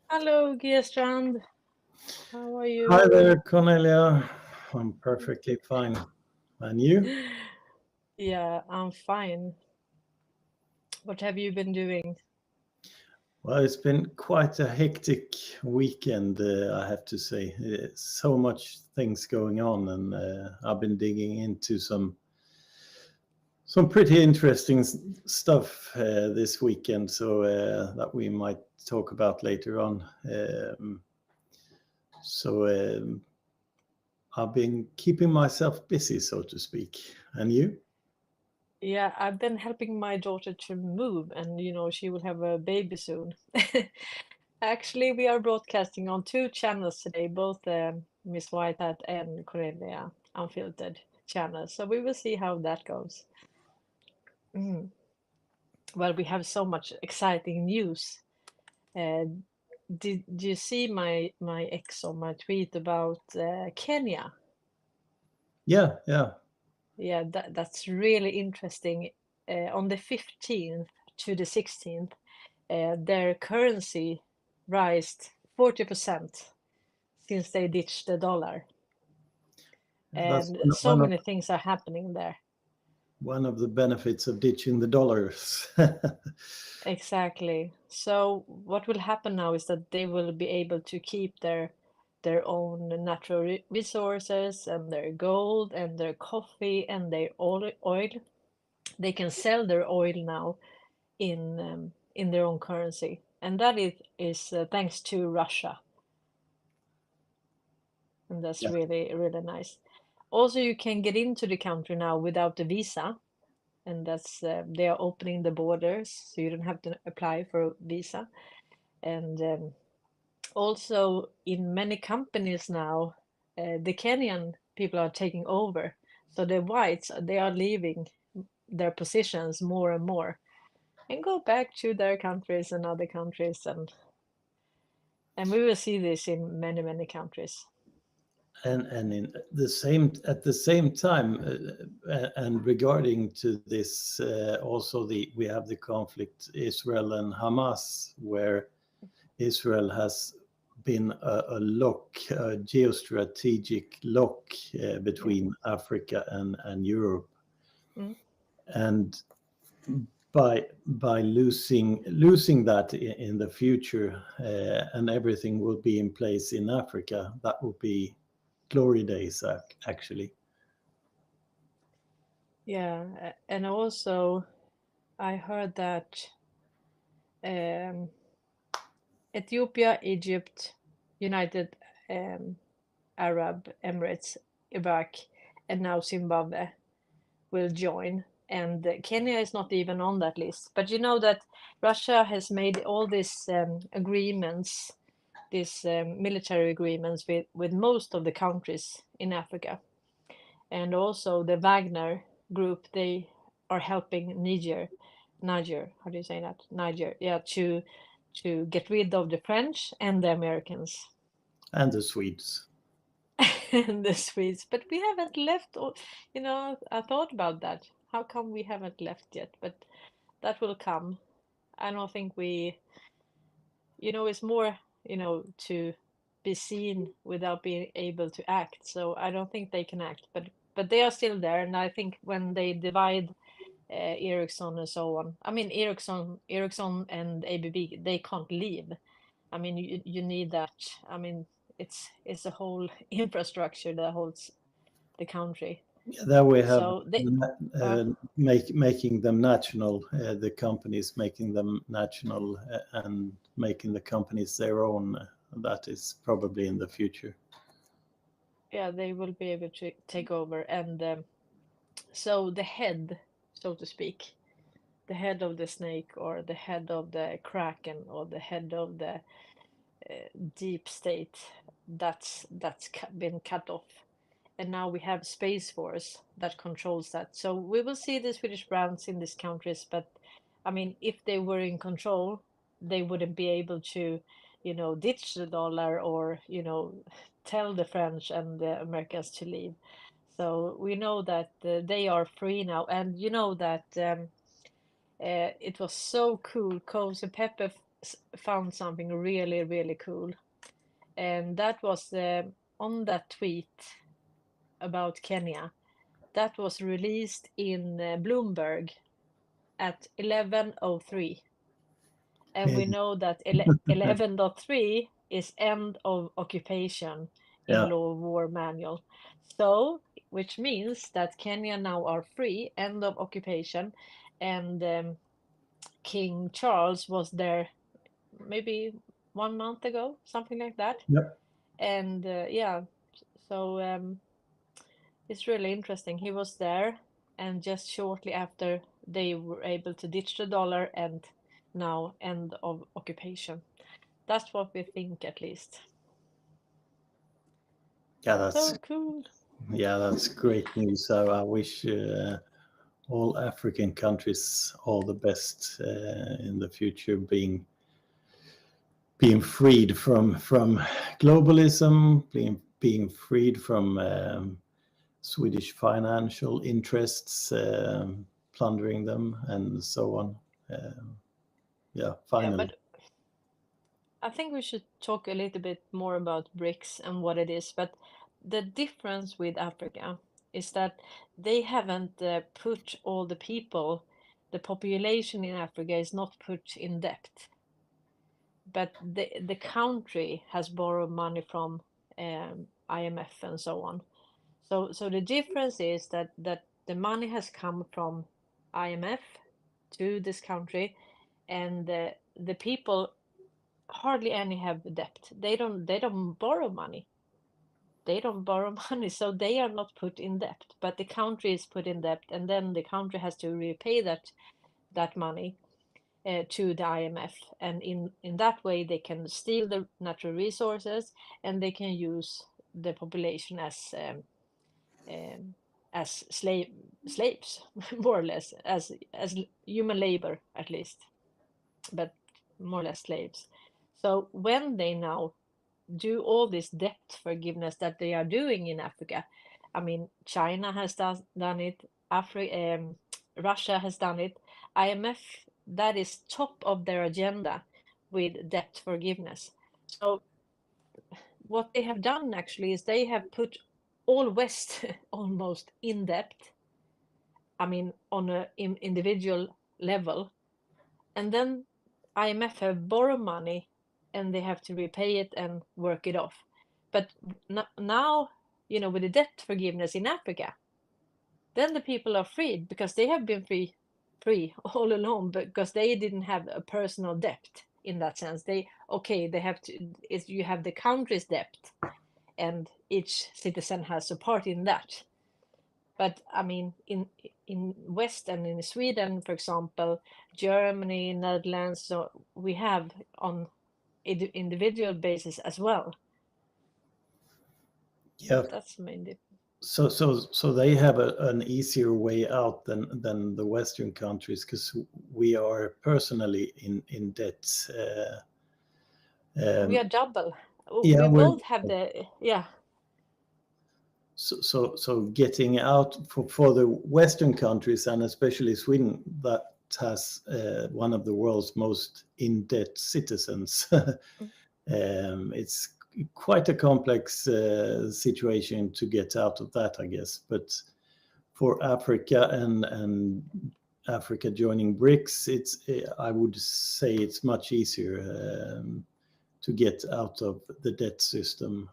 Hello, Strand. How are Hi you? there, Cornelia. I'm perfectly fine. And you? Yeah, I'm fine. What have you been doing? Well, it's been quite a hectic weekend, I have to say. So much things going on, and I've been digging into some pretty interesting stuff this weekend, so that we might talk about later on. So I've been keeping myself busy, so to speak. And you? Yeah, I've been helping my daughter to move, and she will have a baby soon. Actually, we are broadcasting on two channels today, both Miss Whitehat and Cornelia Unfiltered channels. So we will see how that goes. Mm. Well, we have so much exciting news. Uh, did you see my ex on my tweet about Kenya? Yeah, yeah. Yeah, that's really interesting. On the 15th to the 16th, their currency rised 40% since they ditched the dollar. That's And one, so one of many things are happening there. one of the benefits of ditching the dollars. Exactly. So what will happen now is that they will be able to keep their own natural resources and their gold and their coffee and their oil. They can sell their oil now in their own currency, and that is thanks to Russia, and that's Yeah, really nice. Also, you can get into the country now without a visa, and that's they are opening the borders, so you don't have to apply for a visa. And also, in many companies now, the Kenyan people are taking over, so the whites they are leaving their positions more and more and go back to their countries and other countries and we will see this in many countries. and in the same at the same time, and regarding to this, also the we have the conflict Israel and Hamas, where Israel has been a lock, a geostrategic lock Yeah. between Africa and Europe, Mm. and by losing that in the future, and everything will be in place in Africa, that will be glory days, actually. Yeah, and also I heard that um, Ethiopia, Egypt, United Arab Emirates, Iraq, and now Zimbabwe will join. And Kenya is not even on that list. But you know that Russia has made all these agreements, these military agreements with most of the countries in Africa. And also the Wagner group, they are helping Niger, how do you say that? Niger, yeah, to get rid of the French and the Americans And the Swedes. and the Swedes. But we haven't left, I thought about that. How come we haven't left yet? But that will come. I don't think it's more, to be seen without being able to act. So I don't think they can act, but they are still there. And I think when they divide Ericsson and so on. I mean, Ericsson and ABB, they can't leave. I mean, you need that. I mean, it's a whole infrastructure that holds the country. There we have So they, uh, making them national, the companies making them national, and making the companies their own. That is probably in the future. yeah, they will be able to take over, and so the head, so to speak, the head of the snake, or the head of the kraken, or the head of the deep state, that's been cut off. And now we have Space Force that controls that. So we will see the Swedish brands in these countries, but I mean, if they were in control, they wouldn't be able to, ditch the dollar or, tell the French and the Americans to leave. So we know that they are free now, and you know that it was so cool. Coles and Pepper found something really, really cool. And that was on that tweet about Kenya. That was released in Bloomberg at 11:03. And we know that 11.3 is end of occupation Yeah, in law of war manual. So, which means that Kenya now are free, end of occupation, and King Charles was there maybe 1 month ago, something like that. yeah, And yeah, so it's really interesting. He was there, and just shortly after, they were able to ditch the dollar, and now end of occupation. That's what we think, at least. yeah. So cool. That's great news. So I wish all African countries all the best in the future, being freed from globalism, being freed from Swedish financial interests plundering them, and so on. Yeah, Yeah, finally. but I think we should talk a little bit more about BRICS and what it is. But the difference with Africa is that they haven't put all the people, the population in Africa is not put in debt. But the country has borrowed money from IMF and so on. So the difference is that the money has come from IMF to this country, and the people hardly any have debt. They don't borrow money. They don't borrow money, so they are not put in debt. But the country is put in debt, and then the country has to repay that money to the IMF, and in that way they can steal the natural resources, and they can use the population as slaves, more or less, as human labor, at least, but more or less slaves. So when they now do all this debt forgiveness that they are doing in Africa, I mean, China has done it, Russia has done it, IMF, that is top of their agenda with debt forgiveness. So what they have done actually is they have put all West almost in debt. I mean, on a individual level, and then IMF have borrowed money, and they have to repay it and work it off. But now, with the debt forgiveness in Africa, then the people are freed because they have been free all along, because they didn't have a personal debt in that sense. They have to. You have the country's debt, and each citizen has a part in that. But I mean, in West and in Sweden, for example, Germany, Netherlands, so we have on individual basis as well. Yeah. That's mainly. So they have an easier way out than the Western countries, because we are personally in debt. We are double. Yeah, We both have yeah. so getting out for the Western countries, and especially Sweden, that has one of the world's most in-debt citizens. It's quite a complex situation to get out of that, I guess. But for Africa and Africa joining BRICS, I would say it's much easier to get out of the debt system,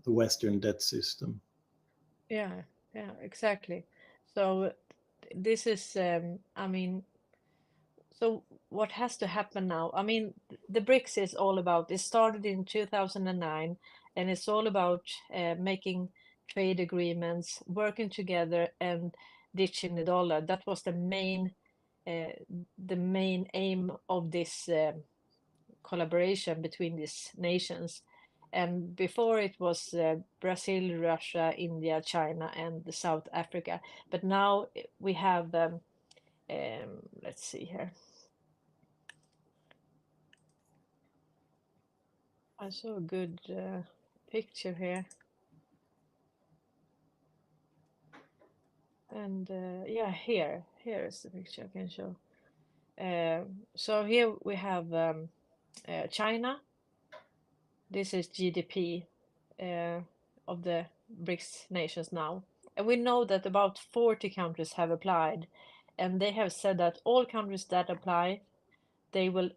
the Western debt system. Yeah, yeah, exactly. So this is, I mean, so what has to happen now? I mean, the BRICS is all about, it started in 2009, and it's all about making trade agreements, working together, and ditching the dollar. That was the main aim of this collaboration between these nations. And before it was Brazil, Russia, India, China, and South Africa. But now we have, let's see here. I saw a good picture here. And yeah, here is the picture I can show. So here we have China, this is GDP of the BRICS nations now. And we know that about 40 countries have applied, and they have said that all countries that apply, they will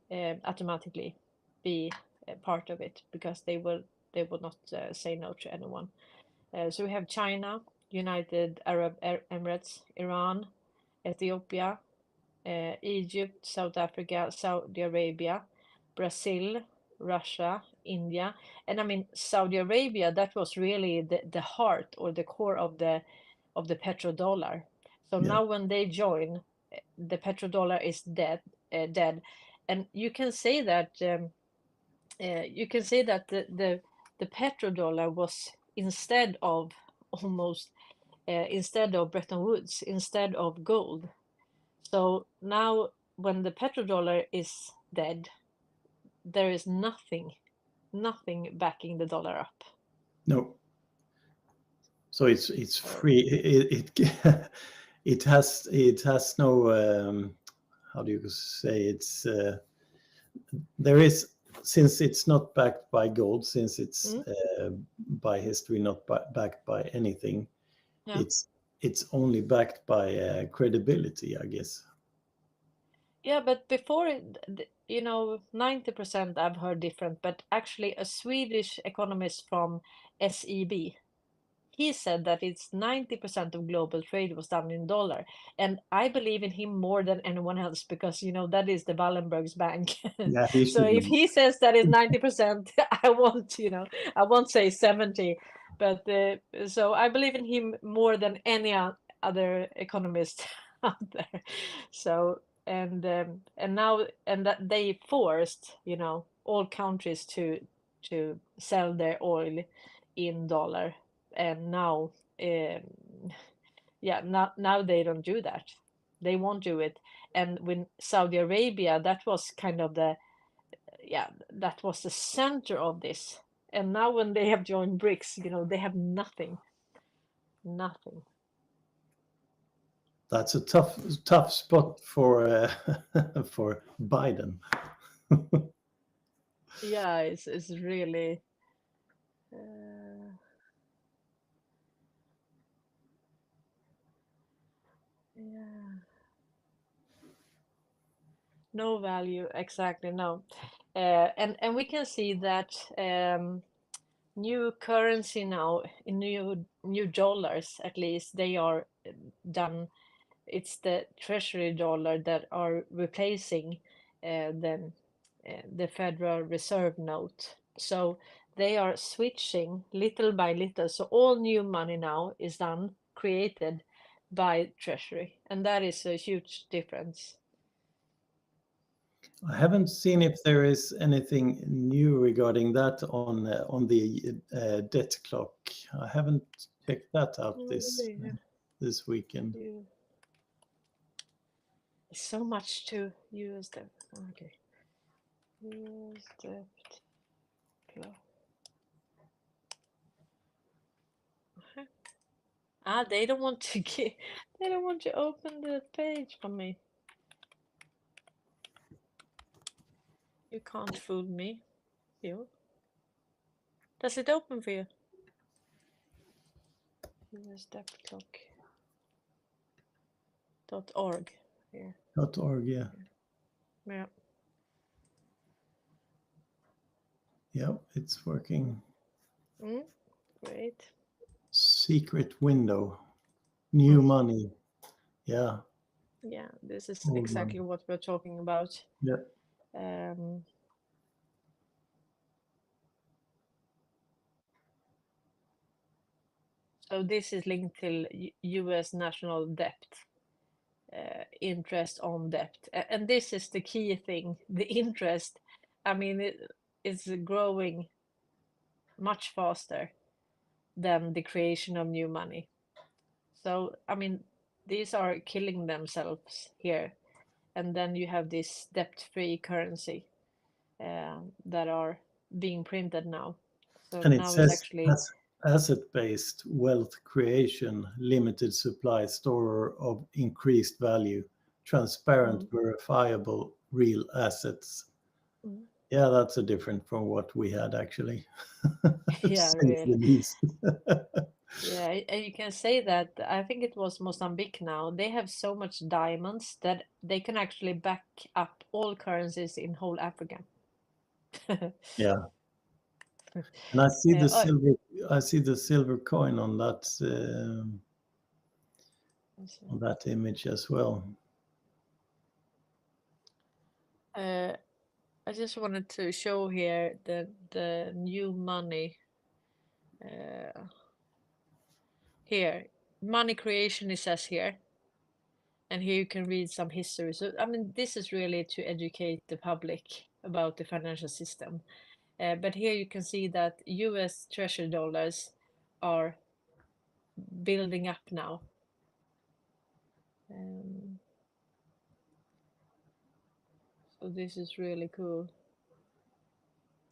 automatically be a part of it because they will not say no to anyone. So we have China, United Arab Emirates, Iran, Ethiopia, Egypt, South Africa, Saudi Arabia, Brazil, Russia, India. And I mean, Saudi Arabia, that was really the heart or the core of the petrodollar. So Yeah. now when they join, the petrodollar is dead. And you can say that the petrodollar was instead of almost instead of Bretton Woods, instead of gold. So now, when the petrodollar is dead, there is nothing backing the dollar up. No. So it's So, free. It has no how do you say it's there is, since it's not backed by gold, since it's by history not backed by anything, yeah. it's only backed by credibility, I guess. Yeah, but before, 90% I've heard different, but actually a Swedish economist from SEB, he said that it's 90% of global trade was done in dollar. And I believe in him more than anyone else because, that is the Wallenberg's bank. Yeah, he So should if know. he says that is 90%, I won't say 70. But so I believe in him more than any other economist out there. So, and now, and that they forced, all countries to sell their oil in dollar, and now now they don't do that, they won't do it. And when Saudi Arabia, that was kind of that was the center of this, and now when they have joined BRICS, they have nothing. That's a tough spot for for Biden. Yeah, it's really uh, yeah, no value, exactly, no. And we can see that new currency now, in new dollars, at least they are done. It's the treasury dollar that are replacing the Federal Reserve note. So they are switching little by little. So all new money now is done, created by treasury, and that is a huge difference. I haven't seen if there is anything new regarding that on the debt clock. I haven't checked that out Oh, really? this weekend. You- So much to use them. Okay. Use debt clock. They don't want to they don't want to open the page for me. You can't fool me. You. Does it open for you? Use debt clock. .org. Here. .org, yeah. Yeah. Yeah, it's working. Great. Secret window. New money. Yeah. Yeah, this is Old exactly money. what we're talking about. Yeah. Um, so this is linked to US national debt, interest on debt. And this is the key thing, the interest. I mean, it's growing much faster than the creation of new money. So, I mean, these are killing themselves here. And then you have this debt-free currency that are being printed now. So And it now it's says actually asset-based wealth creation, limited supply, store of increased value, transparent, mm, verifiable real assets. mm, Yeah, that's a different from what we had actually, to Yeah, say really. the least. Yeah, and you can say that I think it was Mozambique now. They have so much diamonds that they can actually back up all currencies in whole Africa. Yeah, and I see the Oh, silver. I see the silver coin let's see. on that image as well. Uh, I just wanted to show here the new money. Uh, Here, money creation it says here, and here you can read some history. So I mean, this is really to educate the public about the financial system. But here you can see that U.S. Treasury dollars are building up now. Um, so this is really cool.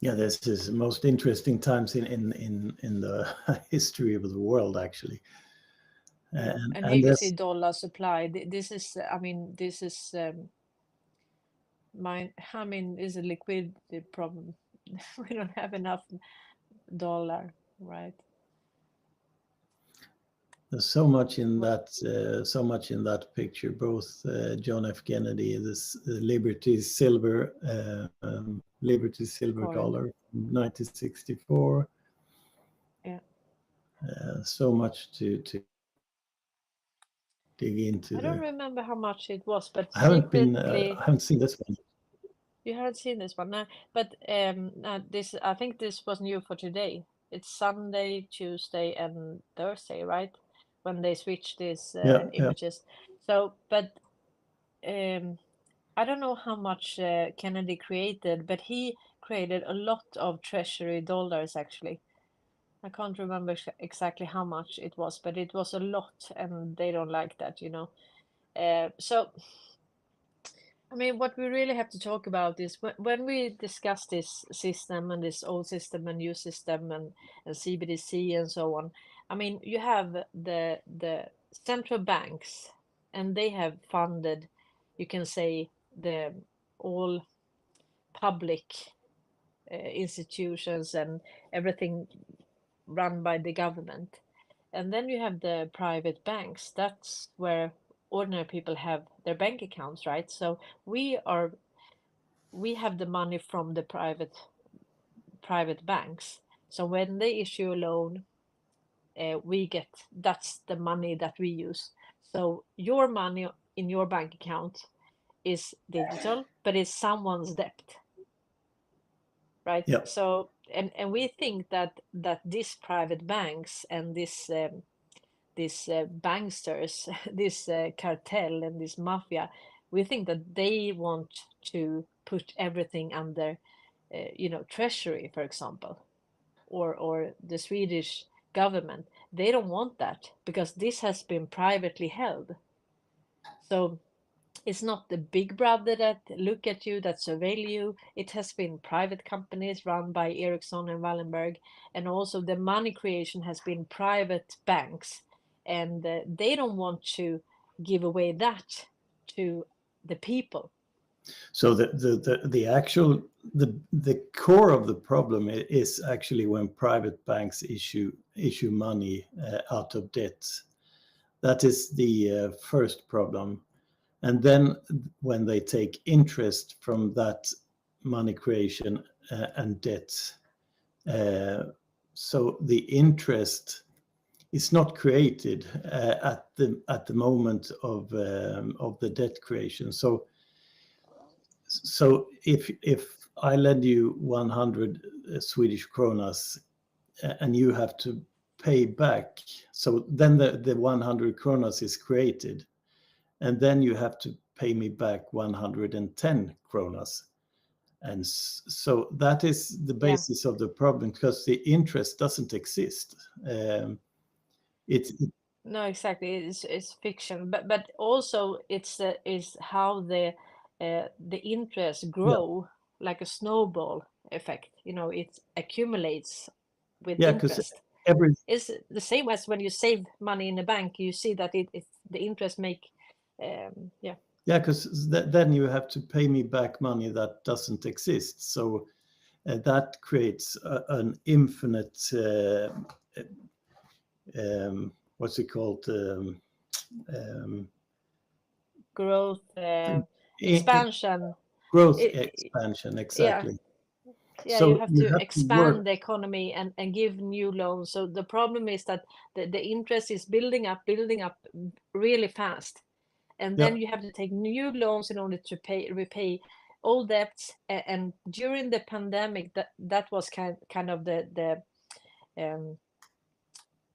Yeah, this is the most interesting times in the history of the world, actually. Yeah, And and here and you see this, dollar supply. This is, I mean, this is I mean, is a liquidity problem. We don't have enough dollar, right? there's so much in that picture. Both John F. Kennedy, this Liberty Silver Coin. dollar from 1964. Yeah. So much to dig into I don't there. remember how much it was, but I secretly, haven't seen this one. you haven't seen this one, no? But this, I think this was new for today. It's Sunday, Tuesday, and Thursday, right? When they switch these Yeah, yeah. images. So, but um, I don't know how much Kennedy created, but he created a lot of treasury dollars actually. I can't remember exactly how much it was, but it was a lot, and they don't like that, you know. So I mean, what we really have to talk about is when we discuss this system and this old system and new system and CBDC and so on. I mean, you have the central banks, and they have funded, you can say, the all public institutions and everything run by the government. And then you have the private banks. That's where ordinary people have their bank accounts, right? So we have the money from the private banks. So when they issue a loan, we get that's the money that we use. So your money in your bank account is digital, but it's someone's debt, right? Yeah. So and we think that these private banks and these banksters, this cartel and this mafia, we think that they want to put everything under, treasury, for example, or the Swedish government. They don't want that because this has been privately held. So it's not the big brother that look at you, that surveil you. It has been private companies run by Ericsson and Wallenberg, and also the money creation has been private banks, and they don't want to give away that to the people. So the actual the core of the problem is actually when private banks issue money out of debt. That is the first problem. And then when they take interest from that money creation and debt, uh, so the interest is not created at the moment of the debt creation. So if I lend you 100 Swedish kronas and you have to pay back, so then the 100 kronas is created, and then you have to pay me back 110 kronas. And so that is the Yeah. basis of the problem because the interest doesn't exist. It's No, exactly. It's fiction, but also it's is how the interest yeah, grow like a snowball effect. It accumulates with yeah, because interest. every It's the same as when you save money in a bank. You see that the interest make, yeah. Yeah, because then you have to pay me back money that doesn't exist. So that creates an infinite, what's it called? Um, Growth, i- expansion. growth It, expansion, yeah, exactly. yeah, you So have you to have to work. expand the economy and give new loans. So the problem is that the interest is building up really fast. And Yeah, then you have to take new loans in order to repay old debts. And during the pandemic, that was kind of um,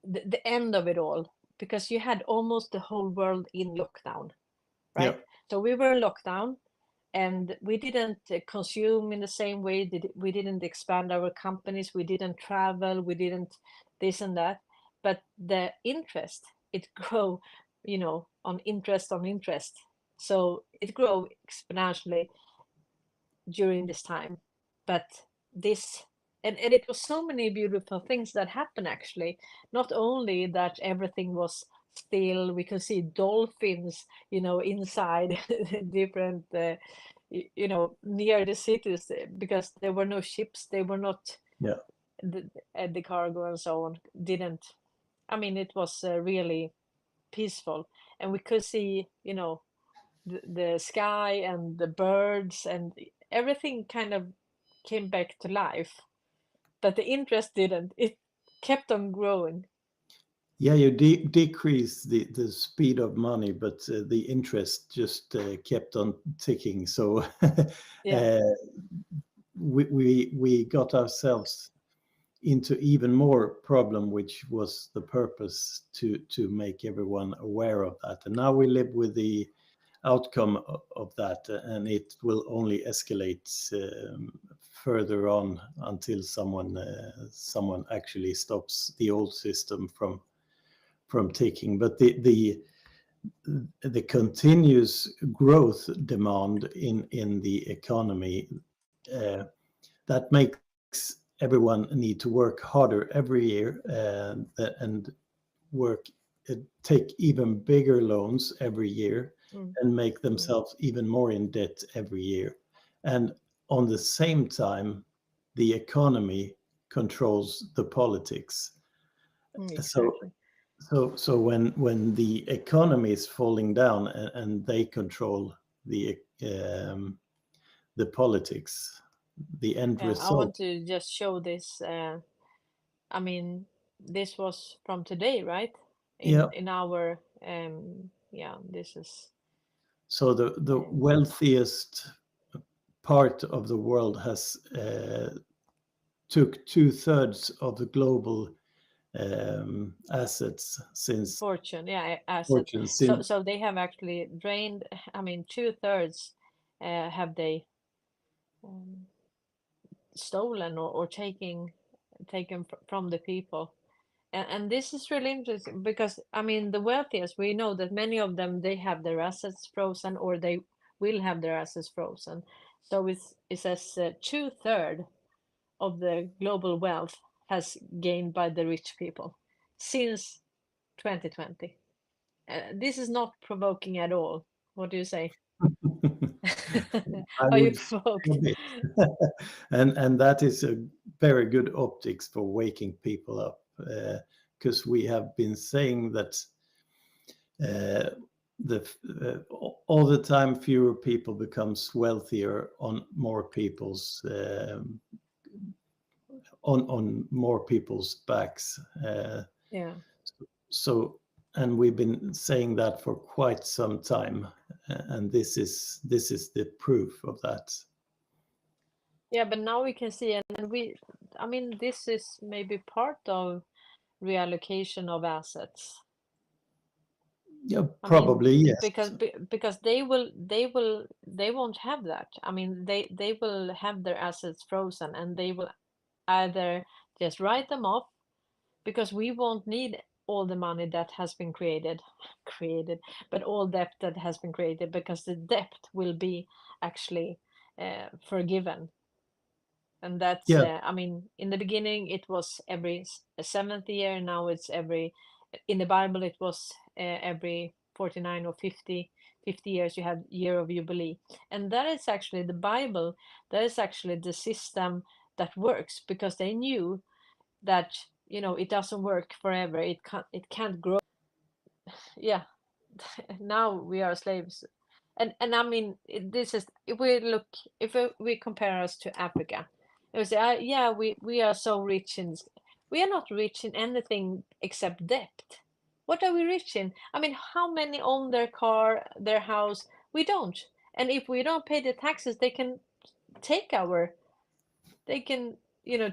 the end of it all, because you had almost the whole world in lockdown, yeah, right? So we were in lockdown, and we didn't consume in the same way. We didn't expand our companies. We didn't travel. We didn't this and that. But the interest, it grow, on interest. So it grow exponentially during this time. But this, and it was so many beautiful things that happened actually. Not only that everything was still, we could see dolphins, inside different, near the cities, because there were no ships, they were not yeah. the cargo and so on didn't. I mean, it was really peaceful, and we could see, the sky and the birds and everything kind of came back to life, but the interest didn't. It kept on growing. Yeah, you decrease the speed of money, but the interest just kept on ticking. So Yeah. uh, we got ourselves into even more problem, which was the purpose to make everyone aware of that. And now we live with the outcome of that, and it will only escalate further on until someone actually stops the old system from taking. But the continuous growth demand in the economy, uh, that makes everyone need to work harder every year, and work take even bigger loans every year, Mm, and make mm, themselves even more in debt every year. And on the same time, the economy controls the politics. So exactly. so when the economy is falling down, and they control the um, the politics, the end Yeah, I result. want to just show this. I mean, this was from today, right? Yeah. In our yeah, this is So the um, wealthiest part of the world has took 2/3 of the global assets since fortune, yeah, asset. fortune So since. they have actually drained. I mean, 2/3 have they um, stolen or taken from the people. And this is really interesting because, I mean, the wealthiest, we know that many of them, they have their assets frozen, or they will have their assets frozen. So it says 2/3 of the global wealth has gained by the rich people since 2020. This is not provoking at all. What do you say? I Are you would say a provoked? bit. And that is a very good optics for waking people up, because we have been saying that uh, the all the time fewer people becomes wealthier on more people's backs. Yeah. So, and we've been saying that for quite some time, and this is the proof of that. Yeah, but now we can see, and I mean, this is maybe part of reallocation of assets. Yeah, I mean, probably yes. because they won't have that. I mean, they will have their assets frozen, and they will either just write them off, because we won't need all the money that has been created, but all debt that has been created, because the debt will be actually forgiven. And that's Yeah, I mean, in the beginning it was every seventh year. Now it's every, in the Bible it was every 49 or 50 50 years you have year of jubilee. And that is actually the Bible. That is actually the system that works, because they knew that, it doesn't work forever. It can't grow. Yeah. Now we are slaves. And I mean, this is, if we compare us to Africa, it was, yeah, we are so rich in, we are not rich in anything except debt. What are we rich in? I mean, how many own their car, their house? We don't. And if we don't pay the taxes, take our they can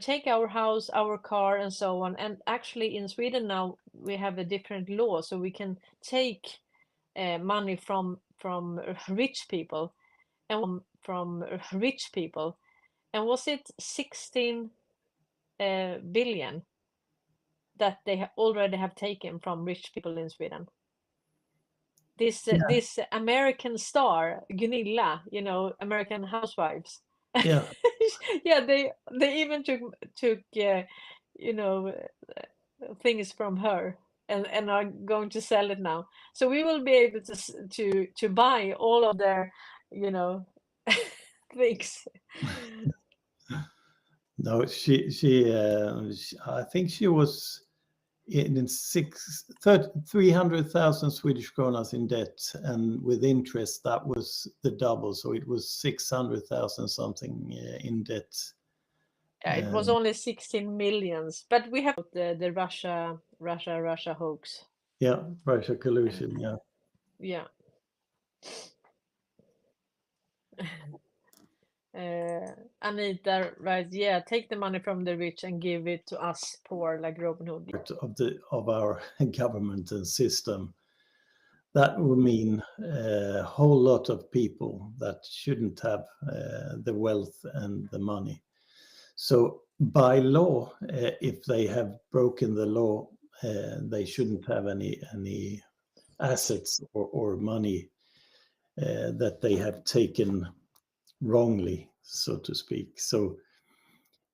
take our house, our car, and so on. And actually in Sweden now we have a different law, so we can take money from rich people, and from rich people. And was it 16 billion that they already have taken from rich people in Sweden? Yeah, This American star Gunilla, American Housewives. yeah. Yeah, they even took you know things from her, and are going to sell it now. So we will be able to buy all of their you know things. No, I think she was in 300,000 Swedish kronas in debt, and with interest that was the double, so it was 600,000 something in debt. Yeah, it was only 16 millions, but we have the Russia hoax. Yeah, Russia collusion. Yeah, Yeah. Anita writes, yeah, take the money from the rich and give it to us poor, like Robin Hood. part of our government and system. That would mean a whole lot of people that shouldn't have the wealth and the money. So by law, if they have broken the law, they shouldn't have any assets or money that they have taken wrongly, so to speak. So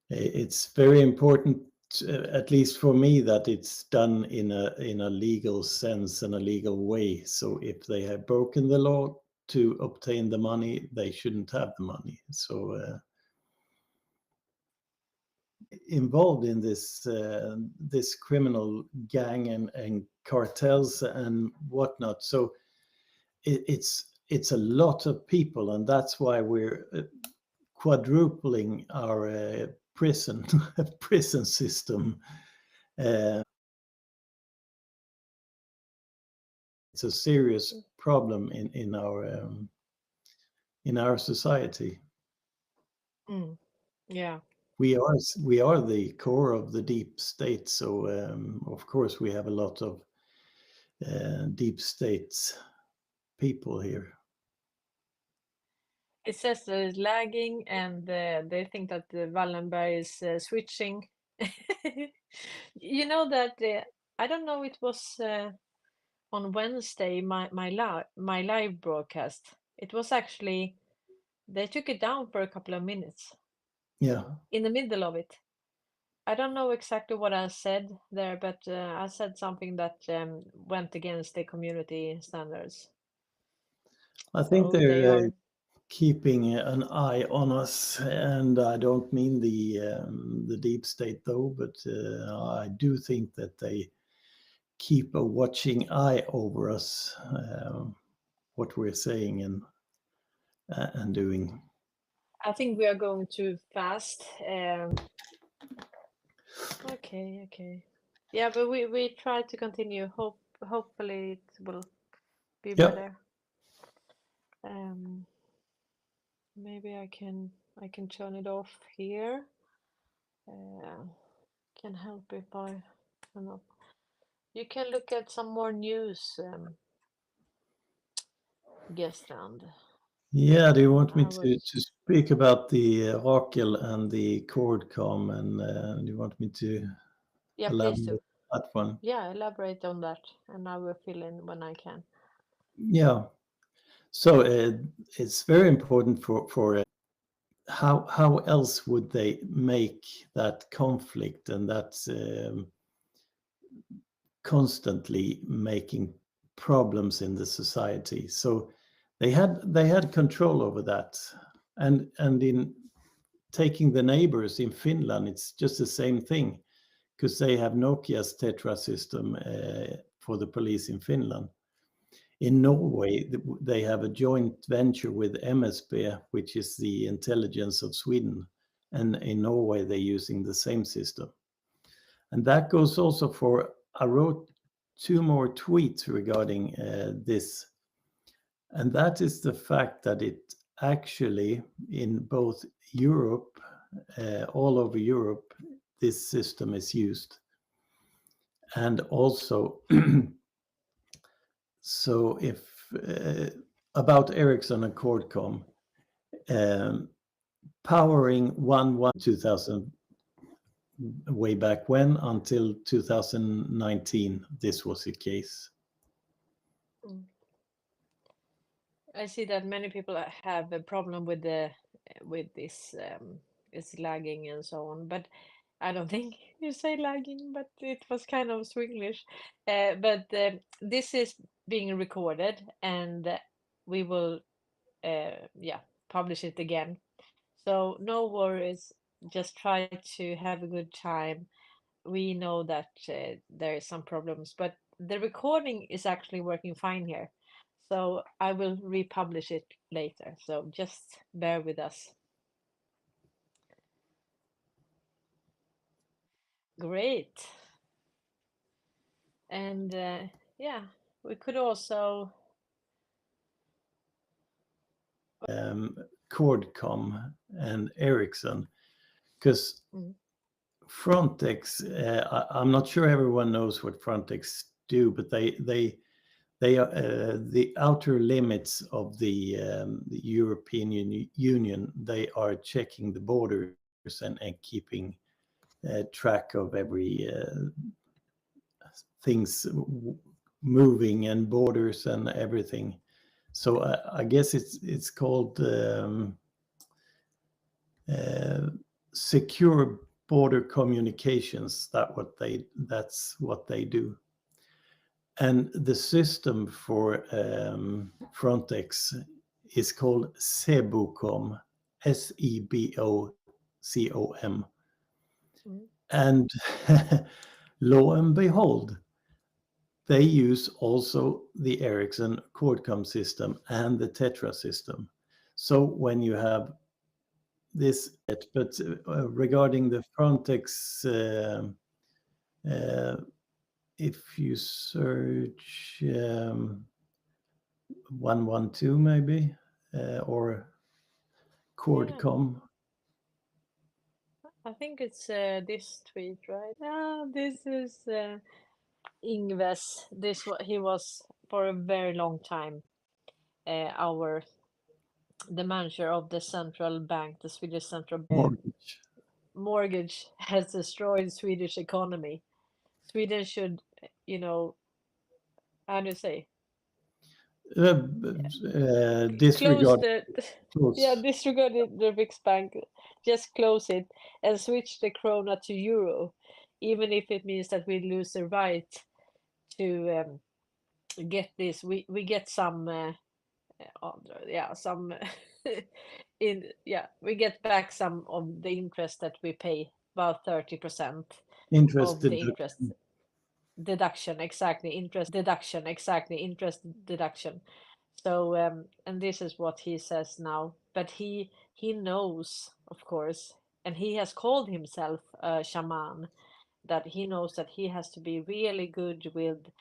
it's very important, at least for me, that it's done in a legal sense and a legal way. So if they have broken the law to obtain the money, they shouldn't have the money. So involved in this criminal gang and cartels and whatnot. So it's a lot of people, and that's why we're quadrupling our prison system. It's a serious problem in our society. Yeah. We are the core of the deep state, so of course we have a lot of deep state people here. It says that it's lagging, and they think that the Wallenberg is switching. You know that I don't know. It was on Wednesday my live broadcast. It was actually, they took it down for a couple of minutes Yeah, in the middle of it. I don't know exactly what I said there, but I said something that went against the community standards. I think So they they're are. keeping an eye on us, and I don't mean the deep state though, but I do think that they keep a watching eye over us, what we're saying and doing. I think we are going too fast. Okay. Yeah, but we try to continue. Hopefully it will be Yeah, better. Um, maybe I can turn it off here. Can help if I don't know. You can look at some more news, Strand. yeah. Do you want me I to was speak about the Rakel and the Cordcom, and do you want me to Yeah, please elaborate do. that one? Yeah, elaborate on that, and I will fill in when I can. Yeah. So it's very important for how else would they make that conflict and that constantly making problems in the society. So they had control over that, and in taking the neighbors in Finland, it's just the same thing because they have Nokia's Tetra system for the police in Finland. In Norway, they have a joint venture with MSB, which is the intelligence of Sweden, and in Norway they're using the same system. And that goes also for, I wrote 2 more tweets regarding this, and that is the fact that it actually, in both Europe, all over Europe, this system is used. And also, so if about Ericsson and Qualcomm, powering 2000 way back when until 2019, this was the case. Mm. I see that many people have a problem with this it's lagging and so on, but I don't think you say lagging, but it was kind of Swinglish. But this is being recorded, and we will yeah, publish it again. So no worries, just try to have a good time. We know that there is some problems, but the recording is actually working fine here. So I will republish it later. So just bear with us. Great. And yeah, we could also Qualcomm and Ericsson, because mm, Frontex, I'm not sure everyone knows what Frontex do, but they are the outer limits of the European Union. They are checking the borders and keeping track of every things moving and borders and everything. So I guess it's called secure border communications. That's what they do. And the system for Frontex is called SEBOCOM, SEBOCOM. mm, And lo and behold, they use also the Ericsson Qualcomm system and the Tetra system. So when you have this, but regarding the Frontex, if you search 112 maybe, or yeah, Qualcomm. I think it's this tweet, right? Ah, this is Ingves. He was for a very long time our the manager of the central bank, the Swedish central Mortgage. mortgage has destroyed Swedish economy. Sweden should, you know, how do you say? Uh, Close disregard yeah, those disregard the Riksbank, just close it and switch the krona to euro, even if it means that we lose the right to get this. We get some yeah, some we get back some of the interest that we pay, about 30% of the interested. interest deduction, exactly, interest deduction. So and this is what he says now, but he knows, of course, and he has called himself a shaman, that he knows that he has to be really good with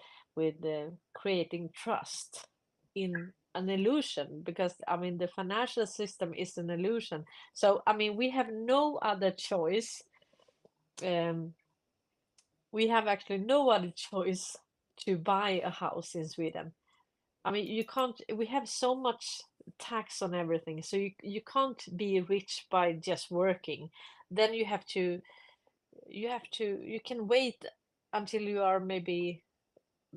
creating trust in an illusion, because I mean the financial system is an illusion. So I mean we have no other choice. um we have actually no other choice to buy a house in Sweden. I mean, you can't, we have so much tax on everything. So you can't be rich by just working. Then you can wait until you are maybe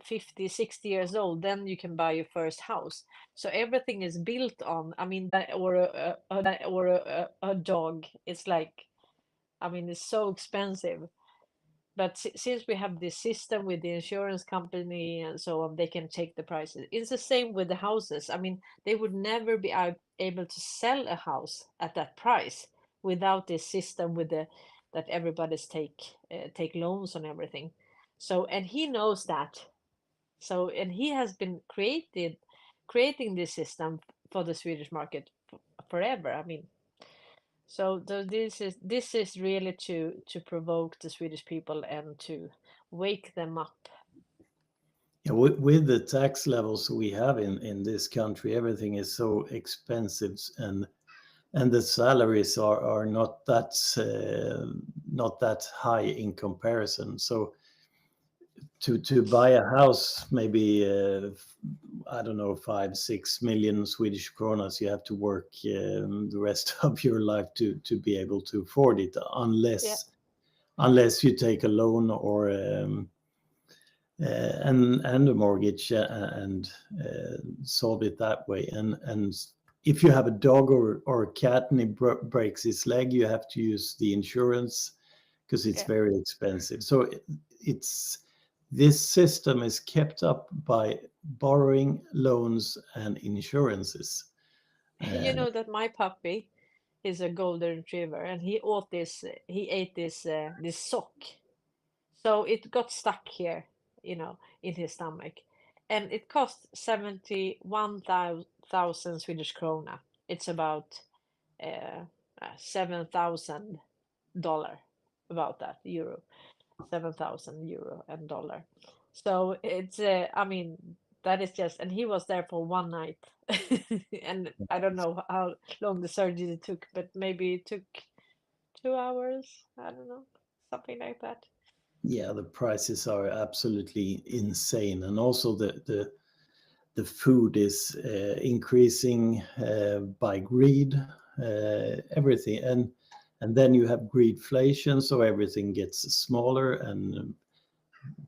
50, 60 years old. Then you can buy your first house. So everything is built on, I mean, or a dog. It's like, I mean, it's so expensive. but since we have this system with the insurance company and so on, they can take the prices. It's the same with the houses. I mean, they would never be able to sell a house at that price without this system with the that everybody's take loans on everything. So, and he knows that. So, and he has been creating this system for the Swedish market forever. I mean, so this is really to provoke the Swedish people and to wake them up. Yeah, with the tax levels we have in this country, everything is so expensive, and the salaries are not that high in comparison. So to buy a house, maybe I don't know, 5-6 million Swedish kronas, you have to work the rest of your life to be able to afford it, Yeah, unless you take a loan or and a mortgage and solve it that way. And if you have a dog or a cat and it breaks its leg, you have to use the insurance because it's yeah. very expensive. So it's this system is kept up by borrowing, loans, and insurances. You know that my puppy is a golden retriever, and he ate this sock, so it got stuck here, in his stomach, and it cost 71,000 Swedish krona. It's about uh, $7,000, about that euro, 7,000 euro and dollar. So it's I mean, that is just, and he was there for one night. And I don't know how long the surgery took, but maybe it took 2 hours. I don't know, something like that. Yeah, the prices are absolutely insane, and also the food is increasing by greed, everything, and then you have greedflation, so everything gets smaller and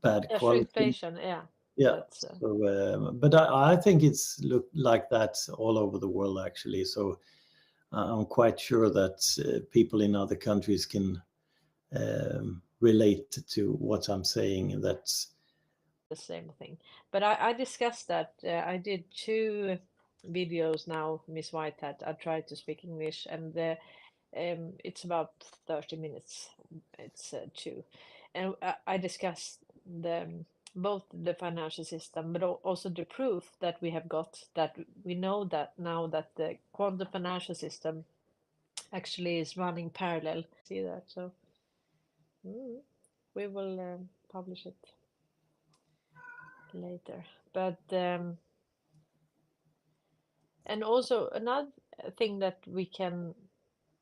bad Yeah, quality. shrinkflation, yeah. Yeah. That's So, but I think it's look like that all over the world actually. So I'm quite sure that people in other countries can relate to what I'm saying. That's the same thing. But I discussed that. I did two videos now, Miss Whitehead. I tried to speak English, and it's about 30 minutes. It's two, and I discussed both the financial system, but also the proof that we have got, that we know that now that the quantum financial system actually is running parallel. See that? So we will publish it later. But and also another thing that we can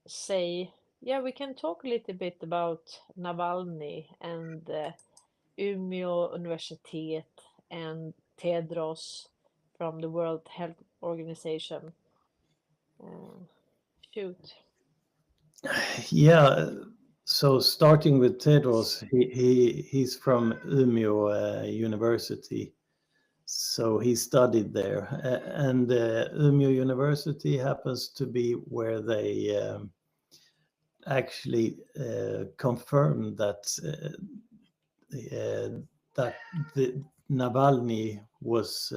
say, yeah, we can talk a little bit about Navalny and Umeå Universitet and Tedros from the World Health Organization. Uh, shoot. yeah. So starting with Tedros, he's from Umeå University, so he studied there, and Umeå University happens to be where they actually confirmed that the Navalny was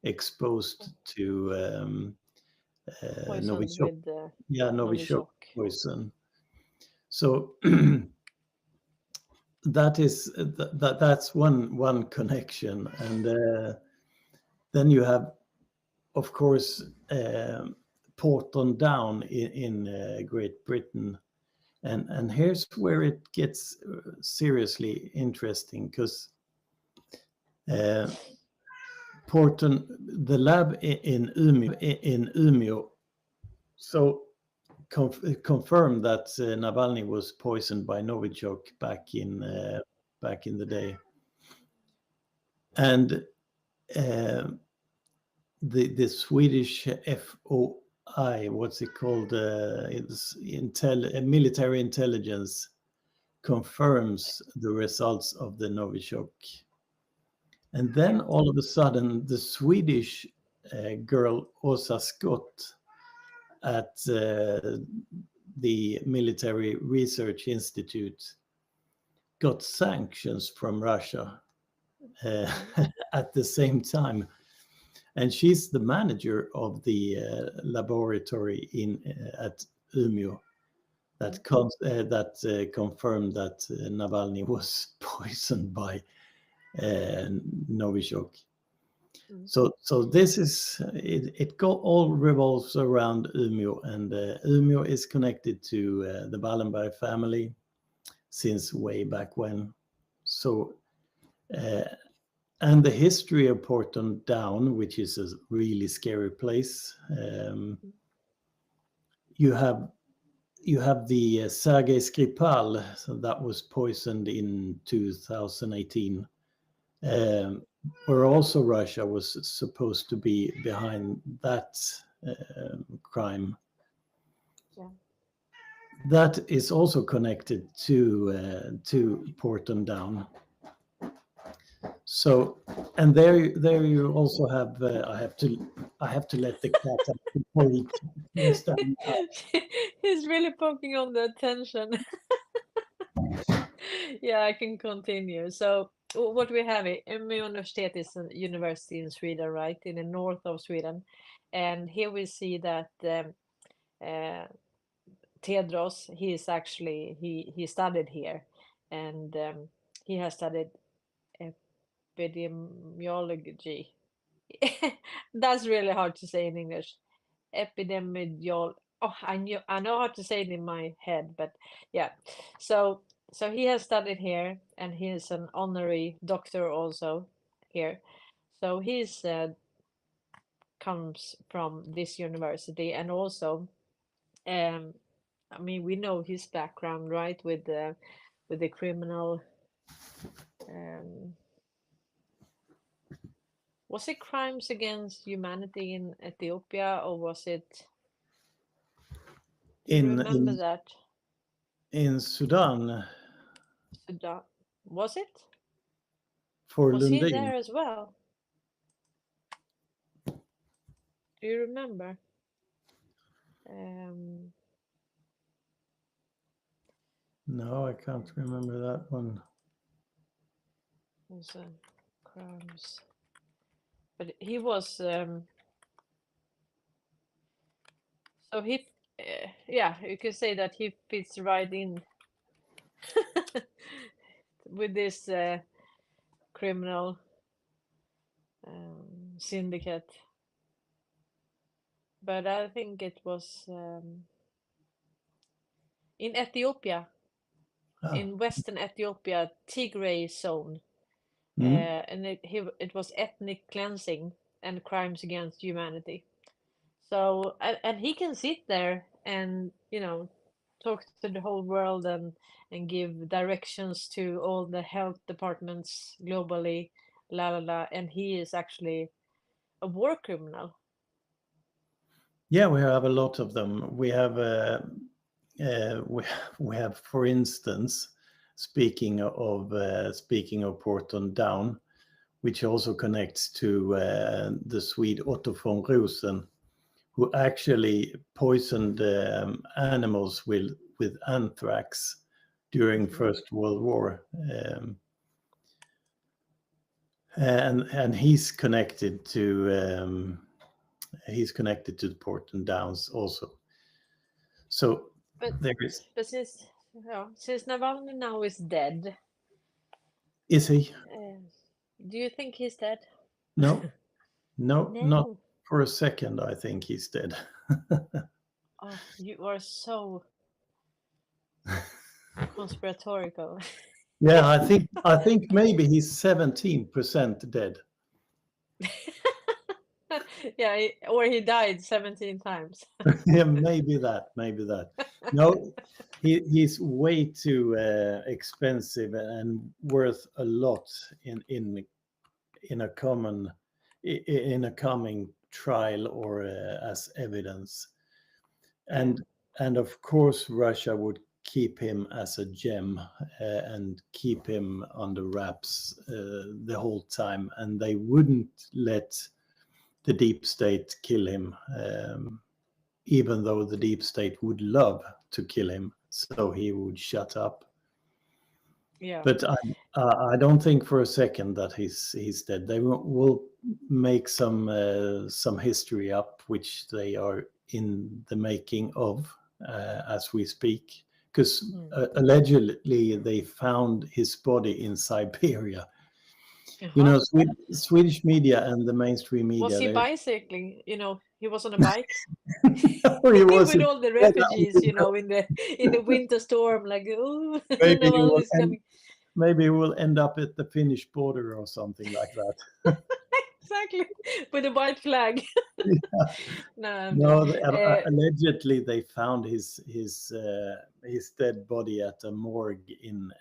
exposed to Poisoned Novichok, with yeah, Novichok Novichok. poison. So that's one connection, and then you have, of course, Porton Down in Great Britain, and here's where it gets seriously interesting because Porton, the lab in Umeå, so confirmed that Navalny was poisoned by Novichok back in the day, and the Swedish FOI, what's it called? It's military intelligence confirms the results of the Novichok. And then all of a sudden, the Swedish girl Åsa Scott at the Military Research Institute got sanctions from Russia at the same time. And she's the manager of the laboratory at Umeå that confirmed that Navalny was poisoned by Novichok. So this is it. All revolves around Umeå, and Umeå is connected to the Wallenberg family since way back when. So. And the history of Porton Down, which is a really scary place, you have the Sergei Skripal, so that was poisoned in 2018, where also Russia was supposed to be behind that crime. Yeah. That is also connected to Porton Down. So, and there you also have. I have to let the cat out before he tears down. He's really poking on the attention. Yeah, I can continue. So what we have here, Umeå Universitet is a university in Sweden, right, in the north of Sweden, and here we see that Tedros, he is actually he studied here, and he has studied epidemiology. That's really hard to say in English. Epidemiol. Oh, I know how to say it in my head, but yeah. So he has studied here, and he is an honorary doctor also here. So he's comes from this university, and also, I mean, we know his background, right, with the criminal. Was it crimes against humanity in Ethiopia, or was it? Remember that? In Sudan. Sudan. Was it? For Was he Lundin. there as well? Do you remember? No, I can't remember that one. Was crimes, but he was. So he, yeah, you could say that he fits right in with this criminal syndicate. But I think it was in Ethiopia, in Western Ethiopia, Tigray zone, and it was ethnic cleansing and crimes against humanity. So and he can sit there and talk to the whole world and give directions to all the health departments globally, la la la, and he is actually a war criminal. Yeah, we have a lot of them. We have we have, for instance, speaking of Porton Down, which also connects to the Swede Otto von Rosen, who actually poisoned animals with anthrax during First World War. And he's connected to the Porton Downs also. So there is. But since Navalny now is dead, Is he? do you think he's dead? No, No. not for a second. I think he's dead. Oh, you are so conspiratorial. Yeah, I think maybe he's 17% dead. Yeah, or he died 17 times. Yeah, maybe that. No, he's way too expensive and worth a lot in a coming trial or as evidence. And of course Russia would keep him as a gem and keep him under wraps the whole time, and they wouldn't let the deep state kill him, even though the deep state would love to kill him, so he would shut up. Yeah, But I don't think for a second that he's dead. They will make some history up, which they are in the making of as we speak. Because mm. allegedly they found his body in Siberia. You Uh-huh. know, Swedish media and the mainstream Was media, he they're bicycling? He was on a bike no, he with wasn't. all the Yeah, that refugees, in the winter storm, like, oh, maybe he Naval will is coming. maybe he will end up at the Finnish border or something like that. Exactly, with a white flag. No, I'm joking. No, allegedly they found his dead body at a morgue in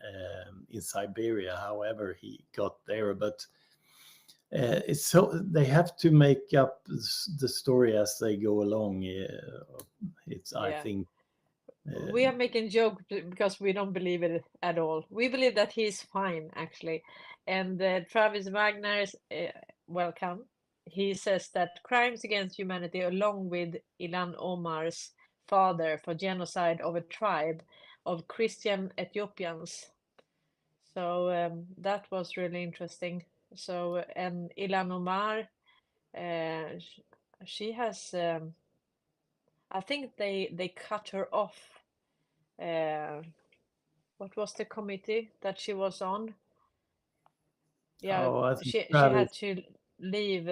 Siberia. However, he got there, but it's so they have to make up the story as they go along. It's I Yeah. think We are making joke because we don't believe it at all. We believe that he's fine, actually. And Travis Wagner's welcome. He says that crimes against humanity, along with Ilan Omar's father for genocide of a tribe of Christian Ethiopians. So that was really interesting. So and Ilan Omar, sh she has, I think they cut her off. Uh, what was the committee that she was on? Yeah, oh, I think she Travis. had to leave.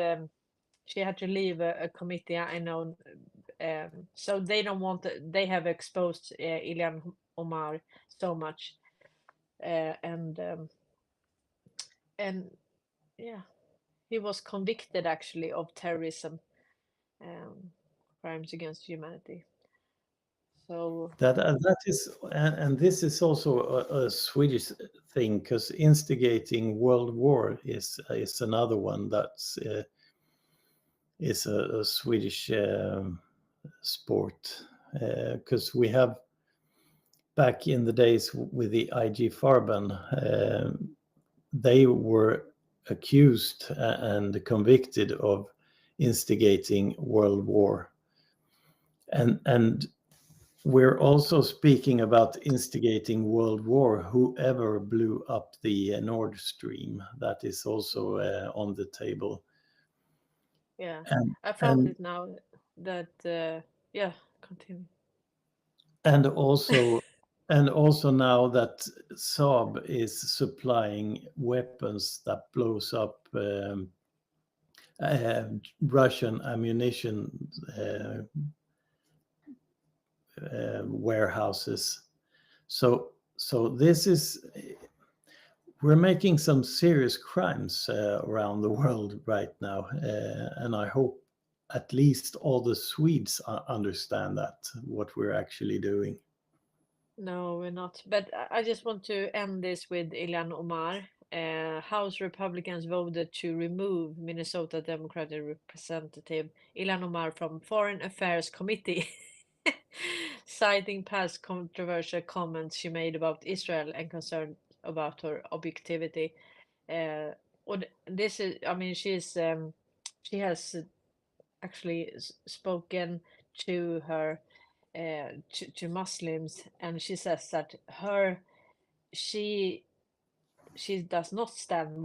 She had to leave a committee. I know. So they don't want. They have exposed Ilhan Omar so much, and yeah, he was convicted actually of terrorism, um, crimes against humanity. So That is, and this is also a Swedish thing because instigating world war is another one that's is a Swedish sport because we have back in the days with the IG Farben, they were accused and convicted of instigating world war, and we're also speaking about instigating world war. Whoever blew up the Nord Stream, that is also on the table. yeah, And I found and it now that yeah, continue. and also and also now that Saab is supplying weapons that blows up uh, Russian ammunition warehouses. So this is we're making some serious crimes around the world right now, and I hope at least all the Swedes understand that what we're actually doing. No, we're not. But I just want to end this with Ilhan Omar. House Republicans voted to remove Minnesota Democratic Representative Ilhan Omar from Foreign Affairs Committee, citing past controversial comments she made about Israel and concern about her objectivity. Och this is, I mean, she has actually spoken to her to Muslims, and she says that she she does not stand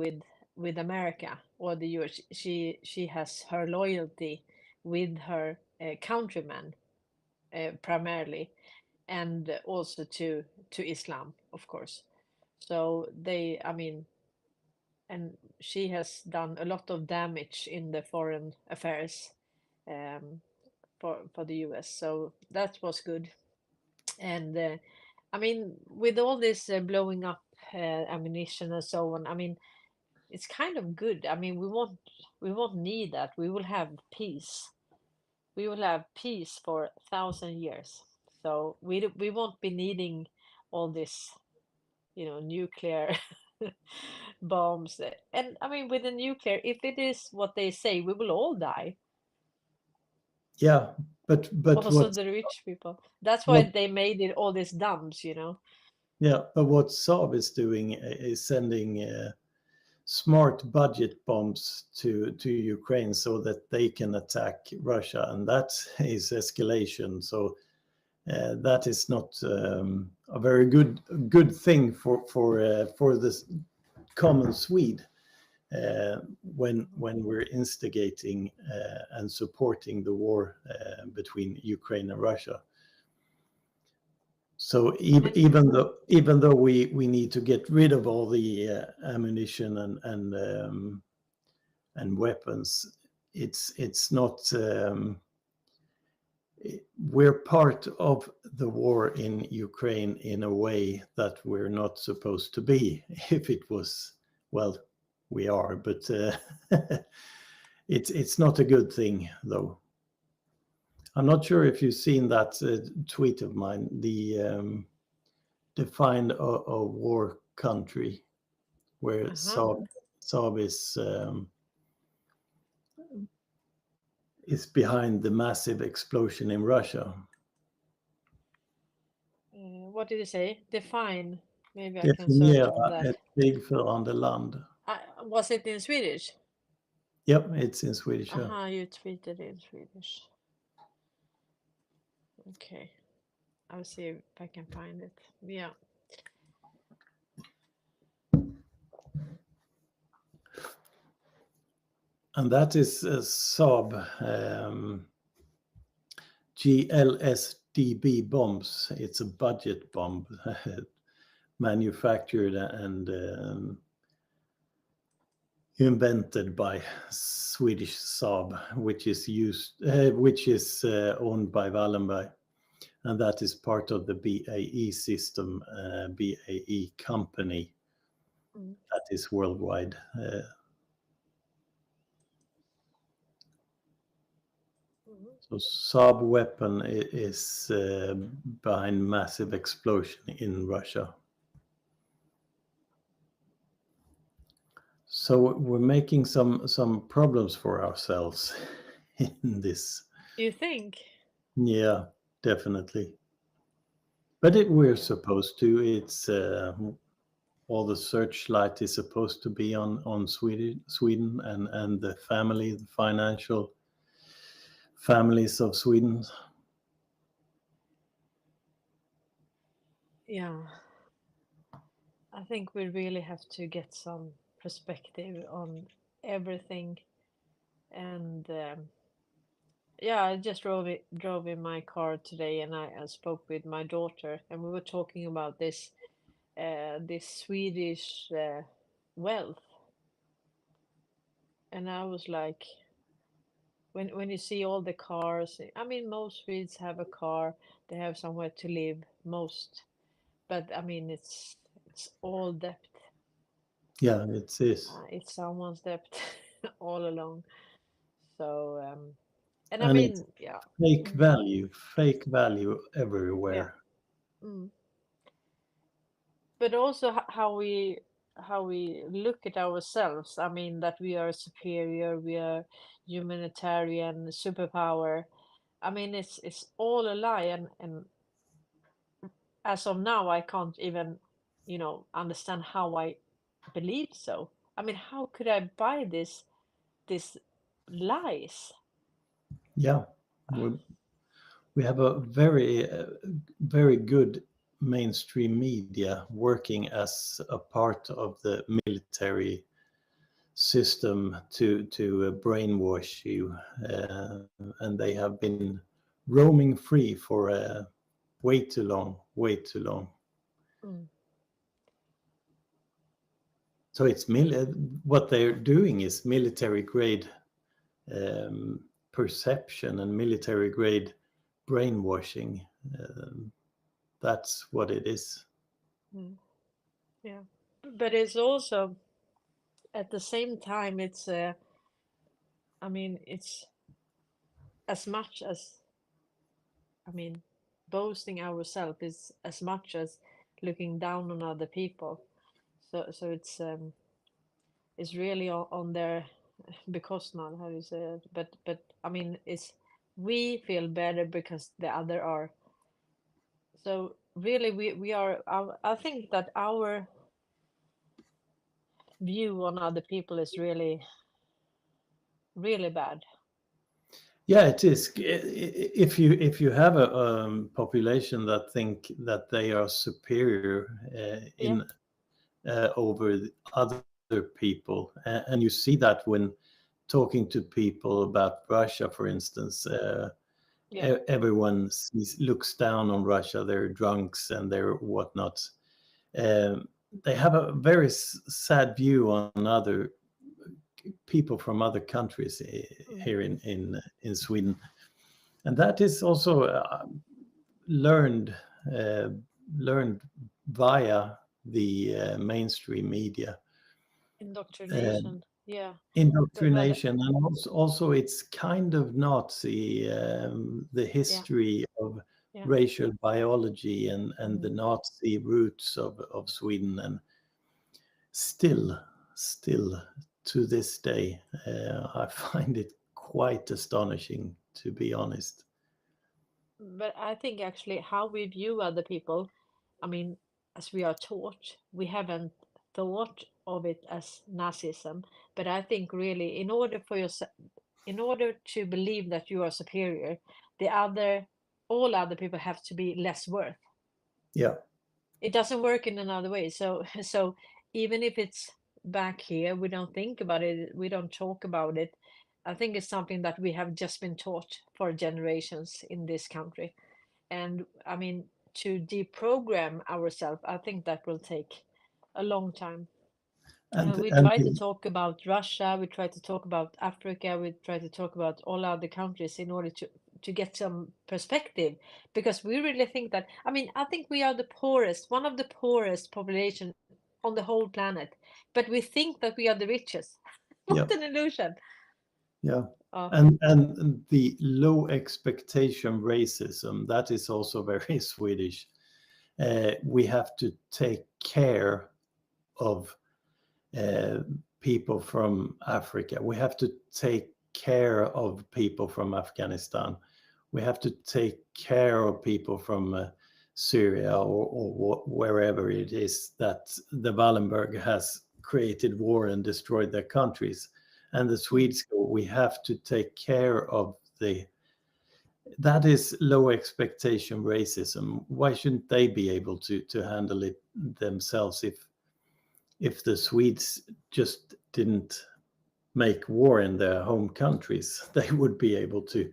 with America or the US. She has her loyalty with her countrymen primarily, and also to Islam, of course. So I mean, and she has done a lot of damage in the foreign affairs um, for the US. So that was good. And I mean, with all this blowing up ammunition and so on, I mean, it's kind of good. I mean, we won't need that. We will have peace. We will have peace for 1,000 years. So we won't be needing all this, nuclear bombs. And I mean, with the nuclear, if it is what they say, we will all die. Yeah, but Also the rich people. That's why what they made it all these dumps. yeah, but what Saab is doing is sending smart budget bombs to Ukraine so that they can attack Russia, and that is escalation. So that is not a very good thing for the common Swede when we're instigating and supporting the war between Ukraine and Russia. So even though we need to get rid of all the ammunition and weapons, it's not. We're part of the war in Ukraine in a way that we're not supposed to be. If it was, well, we are, but it's not a good thing, though. I'm not sure if you've seen that tweet of mine. The define a war country where Saab is behind the massive explosion in Russia. What did you say? Define. Maybe I can search Definiera for that. ett krigförande land. Was it in Swedish? Yep, it's in Swedish. You tweeted in Swedish. Okay. I'll see if I can find it. Yeah. And that is Saab GLSDB bombs. It's a budget bomb manufactured and invented by Swedish Saab, which is owned by Wallenberg, and that is part of the BAE system, BAE company that is worldwide. So Saab weapon is behind massive explosion in Russia. So we're making some problems for ourselves in this. You think? Yeah, definitely. But we're supposed to. It's all the searchlight is supposed to be on Sweden and the financial families of Sweden. Yeah. I think we really have to get some perspective on everything. And yeah, I just drove in my car today, and I spoke with my daughter, and we were talking about this Swedish wealth. And I was like, when you see all the cars, I mean, most Swedes have a car, they have somewhere to live, most, but I mean, it's all debt. Yeah, it is. It's someone's debt all along. So, and I And it's mean, yeah. fake value everywhere. Yeah. But also how we look at ourselves. I mean, that we are superior, we are humanitarian, superpower. I mean, it's all a lie, and as of now, I can't even, understand how I believe so. I mean, how could I buy this lies? Yeah, we have a very good mainstream media working as a part of the military system to brainwash you, and they have been roaming free for way too long. So it's what they're doing is military grade perception and military grade brainwashing. That's what it is. Yeah, but it's also at the same time, it's I mean, it's as much as, I mean, boasting ourselves is as much as looking down on other people. So it's really on their because not how you say it, but I mean, it's we feel better because the other are. So really, we are. I think that our view on other people is really, really bad. Yeah, it is. If you have a population that think that they are superior Yeah, in over other people, and you see that when talking to people about Russia, for instance, yeah. everyone looks down on Russia. They're drunks and they're whatnot. Um, they have a very sad view on other people from other countries Mm. here in Sweden, and that is also learned uh, learned via the mainstream media. Uh, Indoctrination. Yeah. But Indoctrination, and also it's kind of Nazi, the yeah, history of yeah. racial biology and the Mm. Nazi roots of Sweden, and still still to this day, I find it quite astonishing, to be honest. But I think actually how we view other people, I mean, as we are taught, we haven't thought of it as Nazism. But I think really, in order to believe that you are superior, the other, all other people have to be less worth. Yeah, It doesn't work in another way. So, so even if it's back here, we don't think about it, we don't talk about it. I think it's something that we have just been taught for generations in this country. And I mean, to deprogram ourselves, I think that will take a long time. We and try to talk about Russia, we try to talk about Africa, we try to talk about all other countries in order to get some perspective, because we really think that, I mean, I think we are the poorest, one of the poorest population on the whole planet, but we think that we are the richest. What yeah, an illusion. yeah. Oh, And the low expectation racism, that is also very Swedish. We have to take care of uh, people from Africa. We have to take care of people from Afghanistan. We have to take care of people from Syria or wherever it is that the Wallenberg has created war and destroyed their countries. And the mm, Swedes go, we have to take care of the. That is low expectation racism. Why shouldn't they be able to handle it themselves if the Swedes just didn't make war in their home countries, they would be able to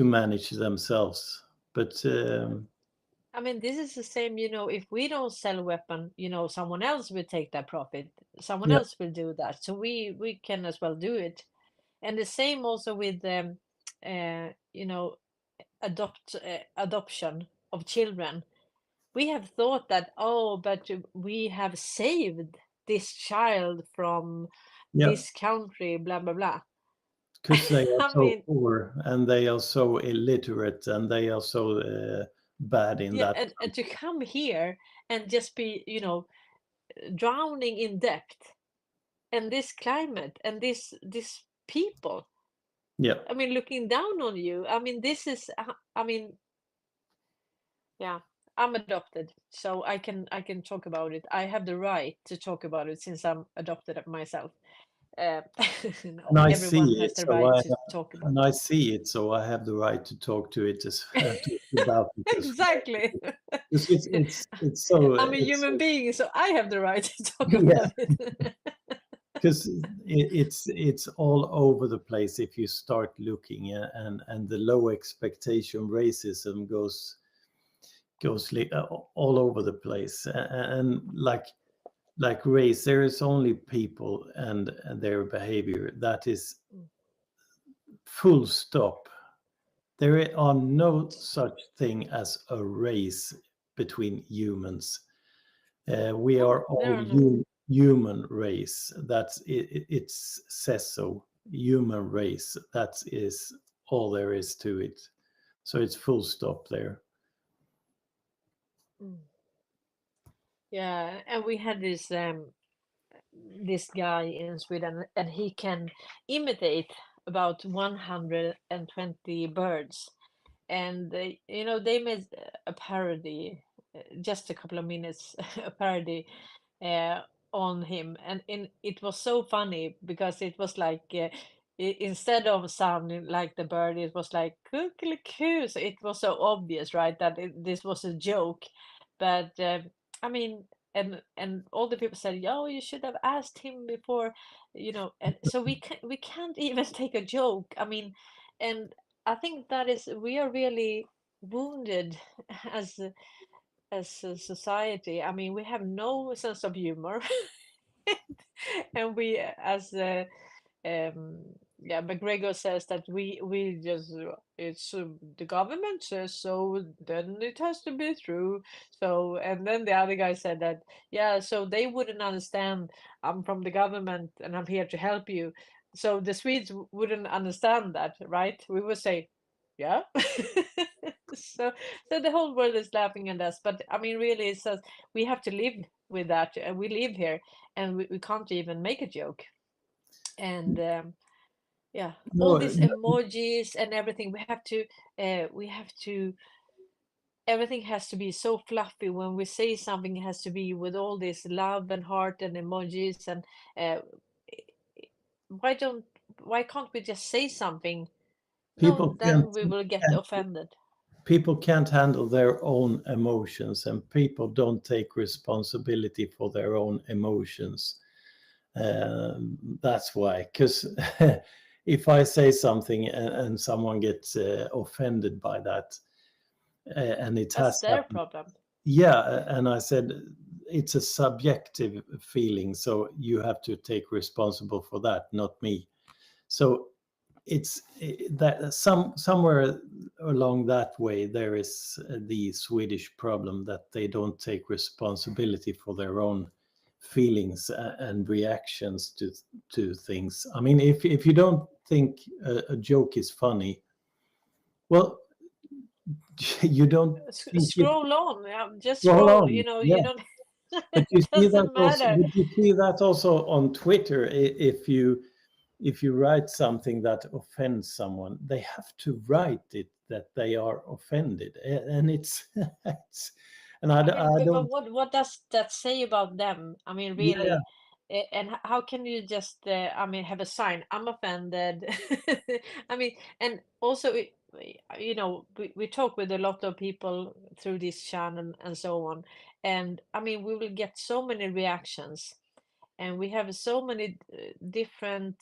manage themselves. But I mean, this is the same, if we don't sell a weapon, someone else will take that profit. Someone yeah, else will do that. So we can as well do it. And the same also with you know, adoption of children. We have thought that, oh, but we have saved this child from yeah, this country, blah blah blah. because they are I so mean, poor and they are so illiterate and they are so bad in yeah, that. and to come here and just be, drowning in debt and this climate and this people, Yeah, I mean, looking down on you. I mean, this is, I mean, yeah, I'm adopted, so I can talk about it. I have the right to talk about it since I'm adopted myself. Uh, and I everyone see has it, the so right I to talk about and it. I see it, so I have the right to talk to it as to, about it as well. Exactly. Because it's so I'm a it's human so, being, so I have the right to talk yeah, about it. because it's all over the place if you start looking, and the low expectation racism goes all over the place, and like race, there is only people and their behavior, that is full stop. There are no such thing as a race between humans. We No, are there all are no. human race. That's it, it says so. Human race. That is all there is to it. So it's full stop there. Mm. Yeah, and we had this guy in Sweden, and he can imitate about 120 birds. And they made a parody, just a couple of minutes, a parody uh, on him, and it was so funny because it was like instead of sounding like the bird, it was like coo. So it was so obvious, right, that this was a joke. But I mean, and all the people said, "Oh, you should have asked him before," And so we can't even take a joke. I mean, and I think that is we are really wounded as as a society. I mean, we have no sense of humor, and we as um yeah, McGregor says that we just it's the government says so, then it has to be true. So, and then the other guy said that, yeah, so they wouldn't understand, I'm from the government and I'm here to help you. So the Swedes wouldn't understand that, right? We would say, yeah. so so the whole world is laughing at us, but I mean, really, it says we have to live with that, and we live here, and we can't even make a joke. And yeah, all No, these emojis and everything, we have to, everything has to be so fluffy. When we say something, it has to be with all this love and heart and emojis. And uh, why don't, why can't we just say something? No, people can't then we will get offended. people can't handle their own emotions, and people don't take responsibility for their own emotions. That's why, because if I say something and someone gets offended by that, and it That's has their happened, problem. yeah, and I said it's a subjective feeling, so you have to take responsible for that, not me. So it's that somewhere along that way there is the Swedish problem that they don't take responsibility for their own feelings and reactions to things. I mean, if you don't think a joke is funny, well, you don't think it. Scroll on, yeah, just Roll scroll, on, you yeah. don't, But it you see that doesn't also. matter. But you see that also on Twitter. If you write something that offends someone, they have to write it that they are offended, and it's, it's and I mean, I but don't. what does that say about them? I mean, Yeah, really. And how can you just, I mean, have a sign, I'm offended? I mean, and also, we talk with a lot of people through this channel and so on. And I mean, we will get so many reactions, and we have so many different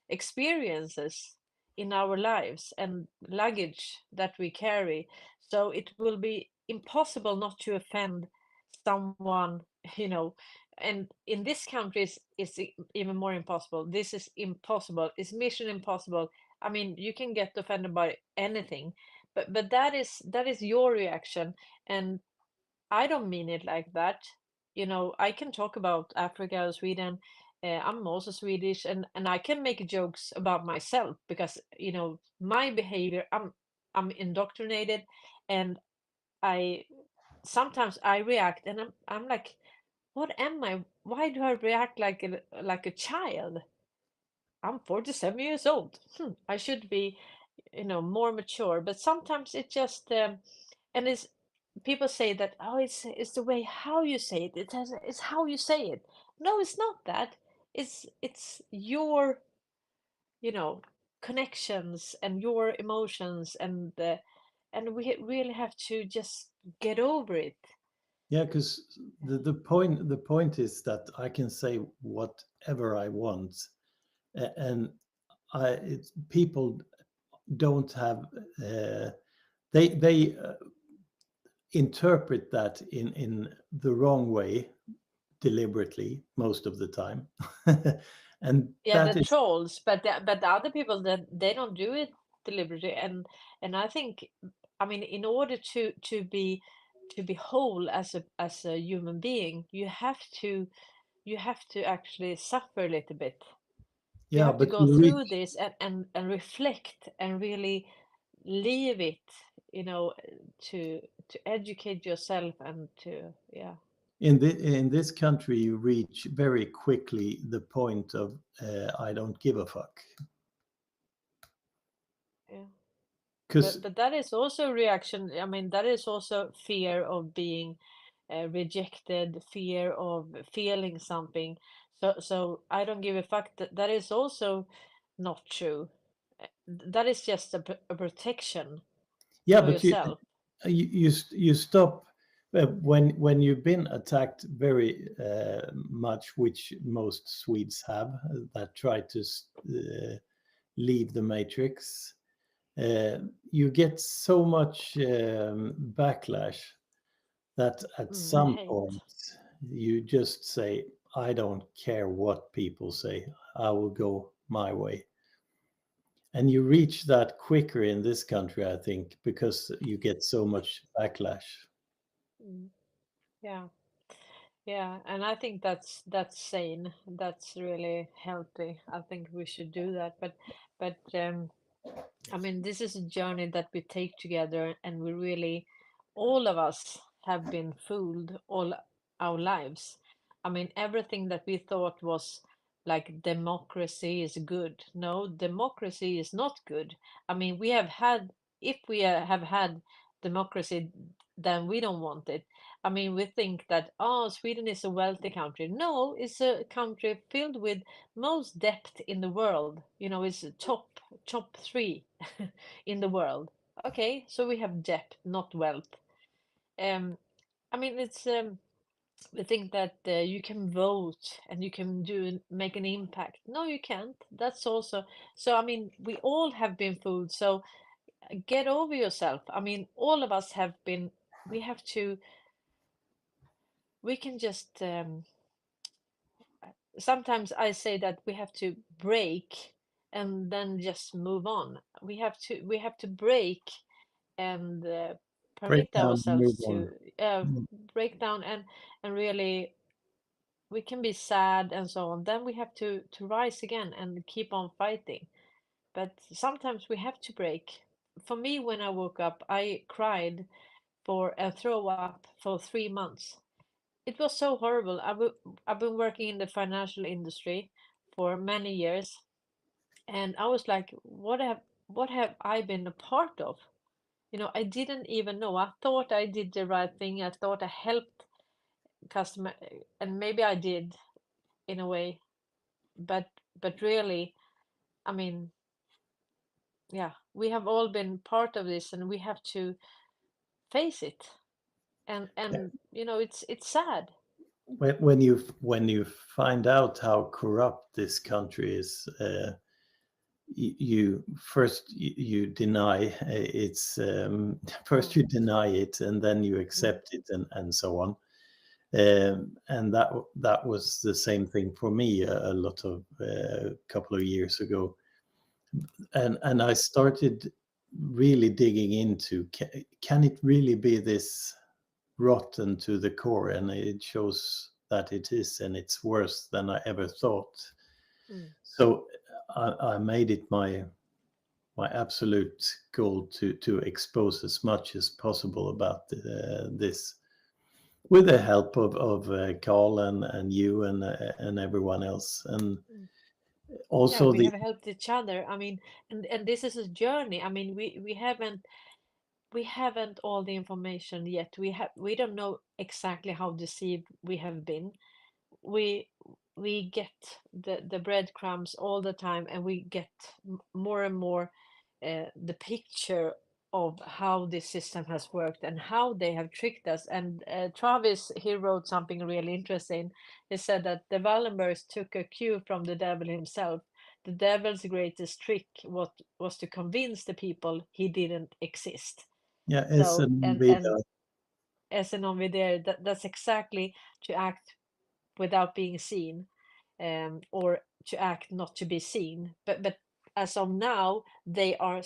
experiences in our lives and luggage that we carry. So it will be impossible not to offend someone, you know. And in this country, it's even more impossible. This is impossible. It's mission impossible. I mean, you can get offended by anything, but that is your reaction, and I don't mean it like that. I can talk about Africa, Sweden. I'm also Swedish, and I can make jokes about myself because my behavior. I'm indoctrinated, and I sometimes I react, and I'm like, what am I? Why do I react like a child? I'm 47 years old. I should be, more mature. But sometimes it just and it's people say that, oh, it's the way how you say it. It's how you say it. No, it's not that. It's your, you know connections and your emotions, and we really have to just get over it. yeah, because the point is that I can say whatever I want, and people don't have they interpret that in the wrong way deliberately most of the time. And Yeah, that the is, trolls, but the other people, that they don't do it deliberately. And I think, I mean, in order to be whole as a human being, you have to actually suffer a little bit. You yeah, have to but go you through reach this and reflect and really leave it, you know, to educate yourself and to, yeah, in this country you reach very quickly the point of I don't give a fuck, yeah. But because but that is also reaction. I mean, that is also fear of being rejected, fear of feeling something. So I don't give a fuck. That is also. not true. That is just a protection Yeah, for but yourself. you stop when you've been attacked very much, which most Swedes have that try to leave the matrix. You get so much backlash that at some Hate. point you just say, I don't care what people say, I will go my way. And you reach that quicker in this country, I think, because you get so much backlash. Mm. Yeah. Yeah, and I think that's sane. That's really healthy. I think we should do that. But I mean, this is a journey that we take together, and we really, all of us have been fooled all our lives. I mean, everything that we thought was like democracy is good. No, democracy is not good. I mean, we have had, if we have had democracy, then we don't want it. I mean, we think that, oh, Sweden is a wealthy country. No, it's a country filled with most debt in the world. You know, it's top three in the world. Okay, so we have debt, not wealth. Um, I mean, it's we think that you can vote and you can make an impact. No, you can't. That's also so. I mean, we all have been fooled. So get over yourself. I mean, all of us have been. We have to. We can just. Sometimes I say that we have to break and then just move on. We have to break and Break permit down and ourselves move on. to break down and really we can be sad and so on. Then we have to rise again and keep on fighting. But sometimes we have to break. For me, when I woke up, I cried for a throw up for 3 months. It was so horrible. I've been working in the financial industry for many years, and I was like, what have I been a part of? You know, I didn't even know. I thought I did the right thing. I thought I helped customer, and maybe I did in a way, but really, I mean, yeah, we have all been part of this, and we have to face it. And you know, it's sad. When you find out how corrupt this country is, you first you deny it's first Mm, you deny it and then you mm, accept it and so on. And that was the same thing for me a lot of couple of years ago. And I started really digging into can it really be this rotten to the core, and it shows that it is, and it's worse than I ever thought. mm. So I made it my absolute goal to expose as much as possible about this, with the help of Carl and you and everyone else, and Mm. Yeah, also we the have helped each other. I mean, and this is a journey. I mean, we haven't all the information yet. We don't know exactly how deceived we have been. We we get the breadcrumbs all the time, and we get more and more the picture of how this system has worked and how they have tricked us. And Travis, he wrote something really interesting. He said that the Wallenbergs took a cue from the devil himself. The devil's greatest trick what was to convince the people he didn't exist. yeah it's So an and video. as an there, that's exactly to act without being seen, or to act not to be seen. But as of now, they are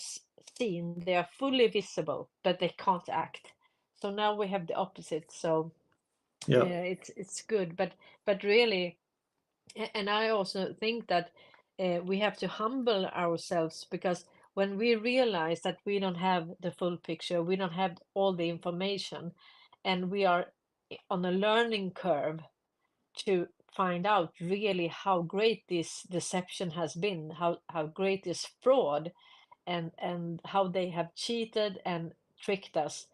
seen. They are fully visible, but they can't act. So now we have the opposite. So Yeah, it's good, but really, and I also think that we have to humble ourselves, because when we realize that we don't have the full picture, we don't have all the information, and we are on a learning curve to find out really how great this deception has been, how great this fraud, and how they have cheated and tricked us.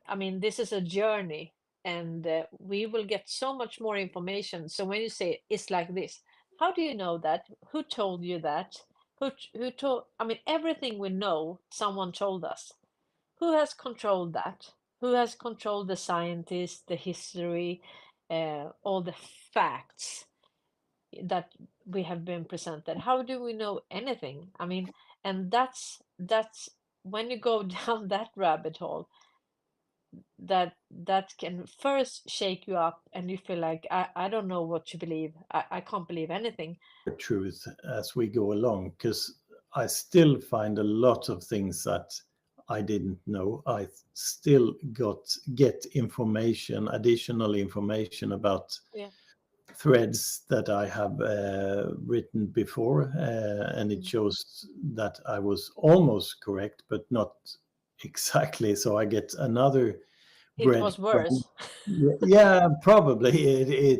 I mean, this is a journey, and we will get so much more information. So when you say it's like this, how do you know that? Who told you that? who told, I mean, everything we know, someone told us. Who has controlled that? Who has controlled the scientists, the history, all the facts that we have been presented? How do we know anything? I mean, and that's when you go down that rabbit hole, that can first shake you up and you feel like I don't know what to believe. I can't believe anything. Truth as we go along, because I still find a lot of things that I didn't know. I still get information, additional information about Yeah. threads that I have written before, and it Mm. shows that I was almost correct, but not exactly. So I get another It was breadcrumb. worse. Yeah, probably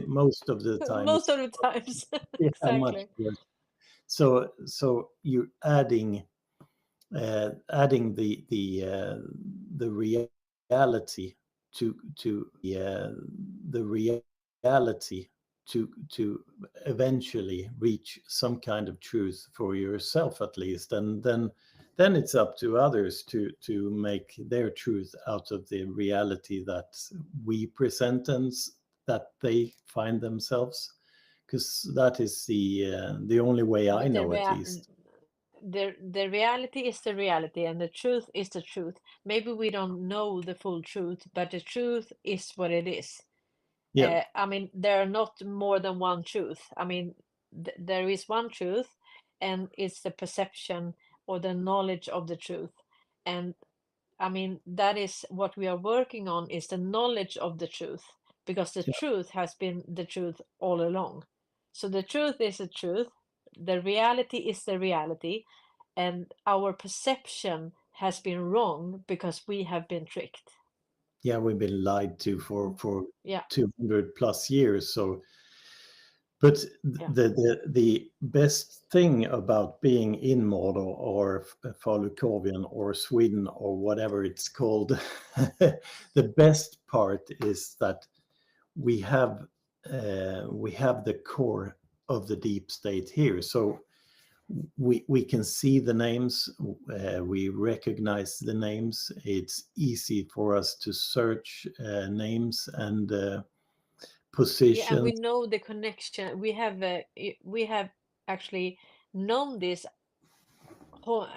most of the time Most it's of the times. yeah, much Exactly. worse. So you're adding the reality the reality to eventually reach some kind of truth for yourself at least, and then it's up to others to make their truth out of the reality that we present and that they find themselves, because that is the only way I But know at least. the reality is the reality, and the truth is the truth. Maybe we don't know the full truth, but the truth is what it is. Yeah, I mean, there are not more than one truth. I mean, there is one truth, and it's the perception or the knowledge of the truth. And I mean, that is what we are working on, is the knowledge of the truth, because the yeah, truth has been the truth all along. So the truth is the truth, the reality is the reality, and our perception has been wrong because we have been tricked. yeah, we've been lied to Mm. for Yeah, 200 plus years. So, but yeah. the best thing about being in Mordor or Falukorven or Sweden or whatever it's called, the best part is that we have we have the core of the deep state here. So we can see the names, we recognize the names. It's easy for us to search names and Yeah, and we positions. know the connection. We have actually known this whole,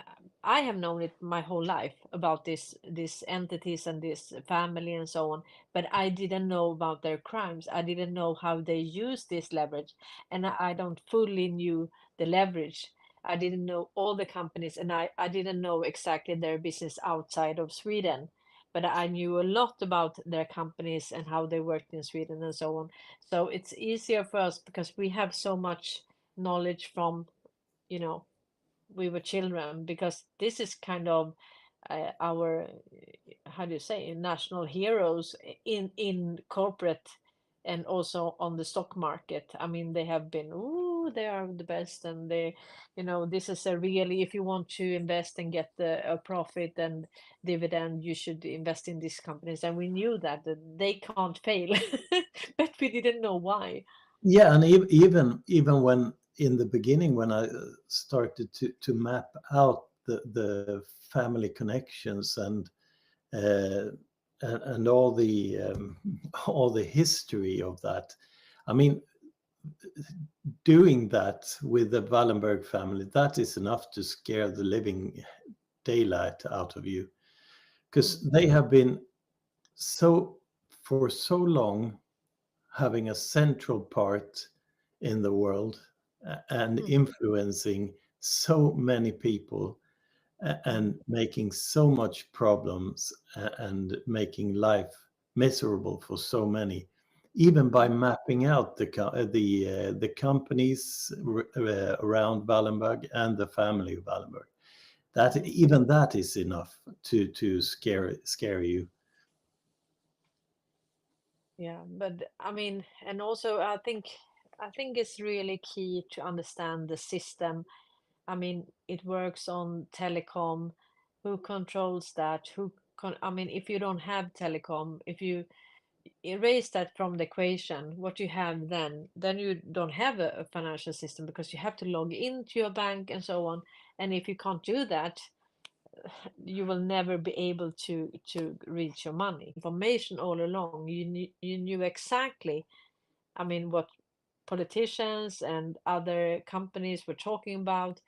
I have known it my whole life about these entities and this family and so on, but I didn't know about their crimes. I didn't know how they use this leverage, and I don't fully knew the leverage. I didn't know all the companies, and I didn't know exactly their business outside of Sweden, but I knew a lot about their companies and how they worked in Sweden and so on. So it's easier for us because we have so much knowledge from, you know, we were children, because this is kind of our how do you say, national heroes in corporate and also on the stock market. I mean, they have been, ooh, they are the best, and they, this is a really, if you want to invest and get a profit and dividend, you should invest in these companies, and we knew that they can't fail. But we didn't know why. Yeah, and even when in the beginning when I started to map out the family connections uh, and all the all the history of that. I mean, doing that with the Wallenberg family, that is enough to scare the living daylight out of you, because Mm, they have been so for so long having a central part in the world and mm, influencing so many people mm, and making so much problems and making life miserable for so many, even by mm. mapping out the companies around Wallenberg and the family of Wallenberg. That Mm. even that is enough to scare you. Yeah, but I mean, and also I think it's really key to understand the system. I mean, it works on telecom. Who controls that? I mean, if you don't have telecom, if you erase that from the equation, what you have then you don't have a financial system because you have to log into your bank and so on. And if you can't do that, you will never be able to reach your money. Information all along. You knew exactly, I mean, what politicians and other companies were talking about.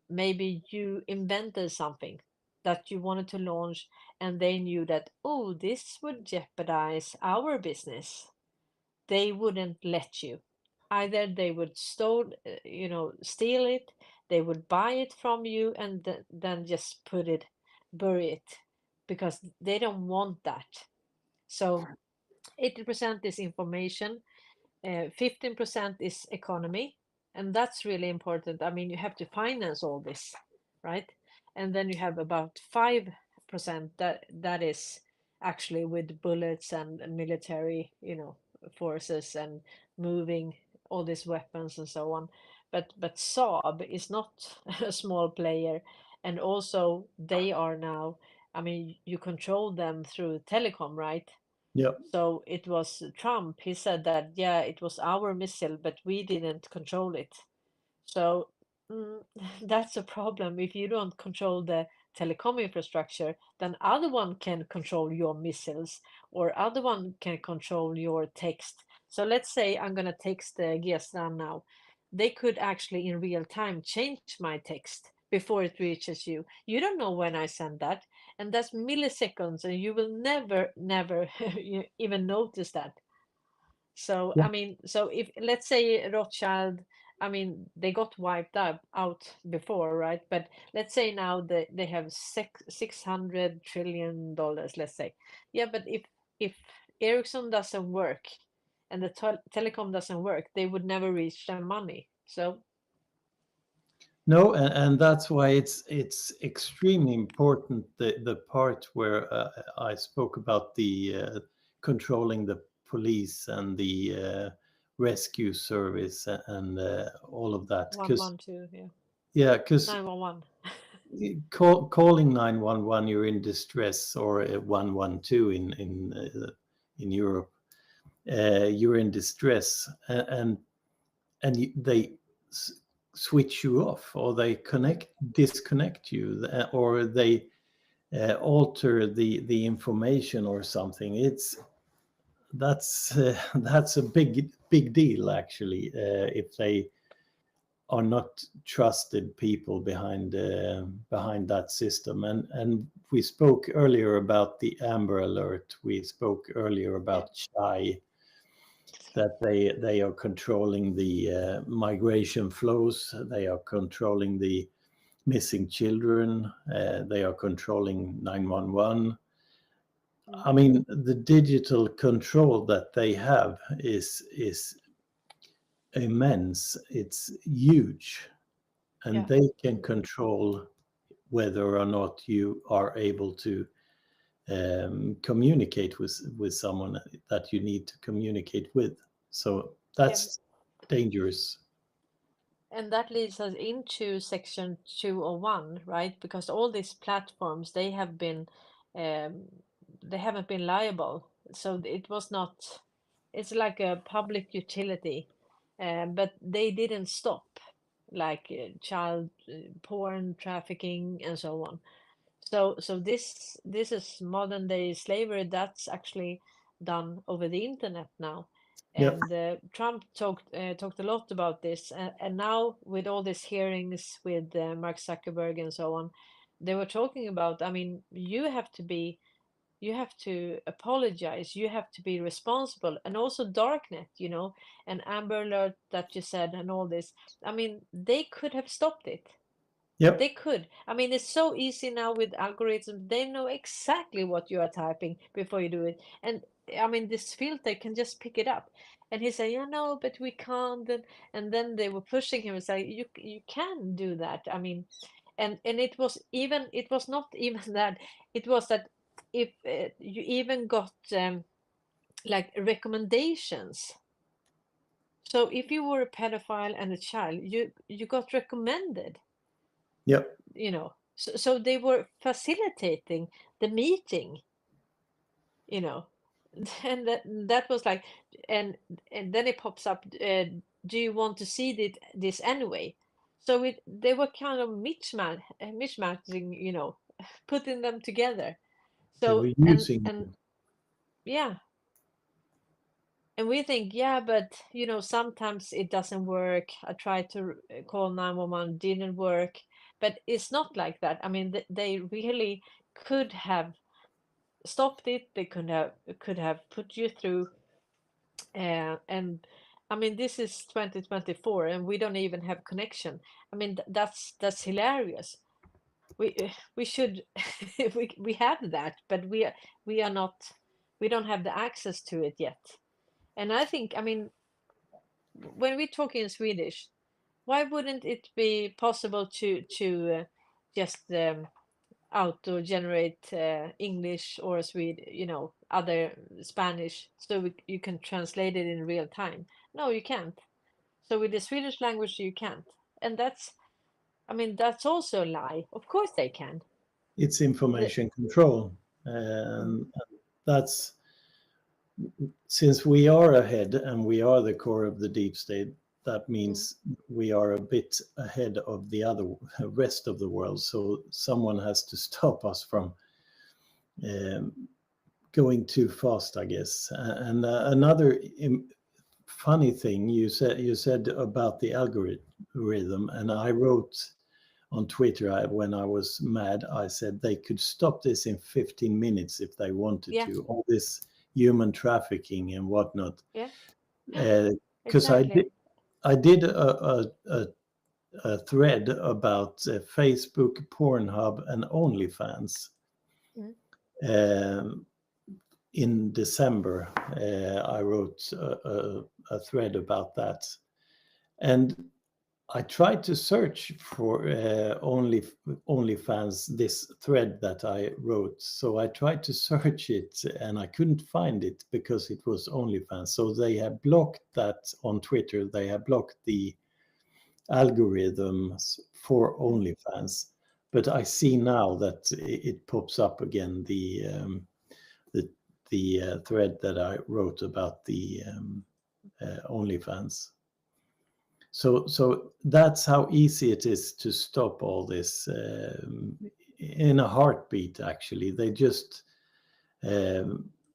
Maybe you invented something that you wanted to launch, and they knew that, oh, this would jeopardize our business. They wouldn't let you. Either they would steal it, they would buy it from you, and then just bury it, because they don't want that. So 80% is information, 15% is economy, and that's really important. I mean, you have to finance all this, right? And then you have about 5% that is actually with bullets and military, forces and moving all these weapons and so on. But Saab is not a small player, and also they are now. I mean, you control them through telecom, right? Yeah. So it was Trump. He said that, yeah, it was our missile, but we didn't control it. So that's a problem. If you don't control the telecom infrastructure, then other one can control your missiles, or other one can control your text. So let's say I'm going to text Strand now. They could actually in real time change my text before it reaches you. You don't know when I send that, and that's milliseconds, and you will never even notice that. So, Yeah. I mean, so if let's say Rothschild, I mean, they got wiped out before, right? But let's say now they have $600 trillion, let's say. Yeah, but if Ericsson doesn't work and the telecom doesn't work, they would never reach their money. So, No, and that's why it's extremely important, the part where I spoke about the controlling the police and the rescue service and all of that. Because 112, yeah, yeah, because 911. calling 911, you're in distress, or 112 in Europe, you're in distress, and they switch you off, or they disconnect you, or they alter the information or something. That's a big deal, actually, if they are not trusted people behind that system. And we spoke earlier about the Amber Alert. We spoke earlier Yeah, about Chai, that they are controlling the migration flows. They are controlling the missing children. They are controlling 911. I mm, mean, the digital control that they have is immense. It's huge, and yeah, they can control whether or not you are able to communicate with someone that you need to communicate with. So yeah. that's dangerous. And that leads us into section 201, right? Because all these platforms, um, they haven't been liable. So it was not, it's like a public utility, but they didn't stop, like child porn trafficking and so on. So this is modern day slavery that's actually done over the internet now. Yep. And Trump talked a lot about this, and now with all these hearings with Mark Zuckerberg and so on, they were talking about. I mean, you have to apologize, you have to be responsible, and also Darknet, and Amber Alert that you said, and all this. I mean, they could have stopped it. They Yep. could. I mean, it's so easy now with algorithms. They know exactly what you are typing before you do it. And I mean, this filter can just pick it up. And he said, yeah, no, but we can't. And then they were pushing him and say, you can do that. I mean, and it was not even that. It was that if you even got like recommendations. So if you were a pedophile and a child, you got recommended. Yep. So they were facilitating the meeting, you know and that was like, and then it pops up, do you want to see this anyway? So they were kind of mismatching, putting them together. They So were using. and yeah, and we think, yeah, but sometimes it doesn't work. I tried to call 911, didn't work. But it's not like that. I mean, they really could have stopped it. They could have put you through. And I mean, this is 2024, and we don't even have connection. I mean, that's hilarious. We should we have that, but we are not. We don't have the access to it yet. And I think, I mean, when we talk in Swedish, why wouldn't it be possible to just auto generate English or Swede, other Spanish, so you can translate it in real time? No, you can't. So with the Swedish language, you can't, and I mean, that's also a lie. Of course they can. It's The, information control, mm, and that's since we are ahead and we are the core of the deep state. That mm, means we are a bit ahead of the other rest of the world. So someone has to stop us from um, going too fast, I guess. And another funny thing you said about the algorithm, and I wrote on Twitter when I was mad. I said they could stop this in 15 minutes if they wanted yeah, to. All this human trafficking and whatnot, yeah, because exactly. I did a thread about Facebook, Pornhub, and OnlyFans. Mm, Um, in December, I wrote a thread about that, and I tried to search for OnlyFans, this thread that I wrote. So I tried to search it and I couldn't find it because it was OnlyFans. So they have blocked that on Twitter. They have blocked the algorithms for mm, OnlyFans. But I see now that it pops up again, the thread that I wrote about the OnlyFans. So that's how easy it is to stop all this in a heartbeat. Actually, they just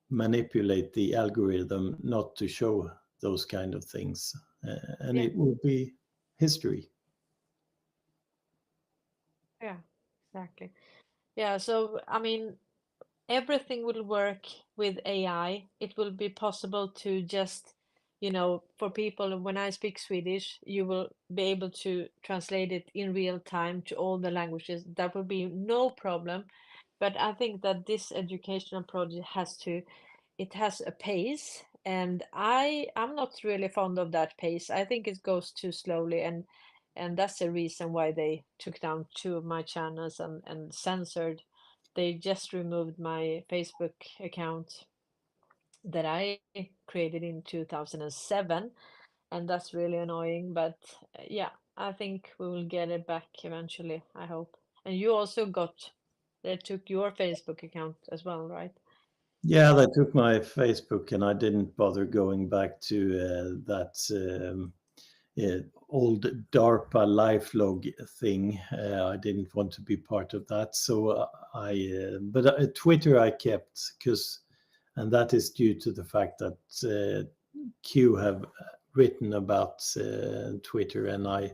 manipulate the algorithm not to show those kind of things, and yeah, it will be history. yeah, exactly. Yeah, so I mean, everything will work with AI. It will be possible to just, for people, when I speak Swedish, you will be able to translate it in real time to all the languages. That will be no problem. But I think that this educational project it has a pace, and I'm not really fond of that pace. I think it goes too slowly, and that's the reason why they took down two of my channels and censored. They just removed my Facebook account that I created in 2007, and that's really annoying. But yeah, I think we will get it back eventually, I hope. And you also they took your Facebook account as well, right? Yeah, they took my Facebook, and I didn't bother going back to that old DARPA lifelog thing. I didn't want to be part of that, so but Twitter I kept because, and that is due to the fact that Q have written about Twitter, and I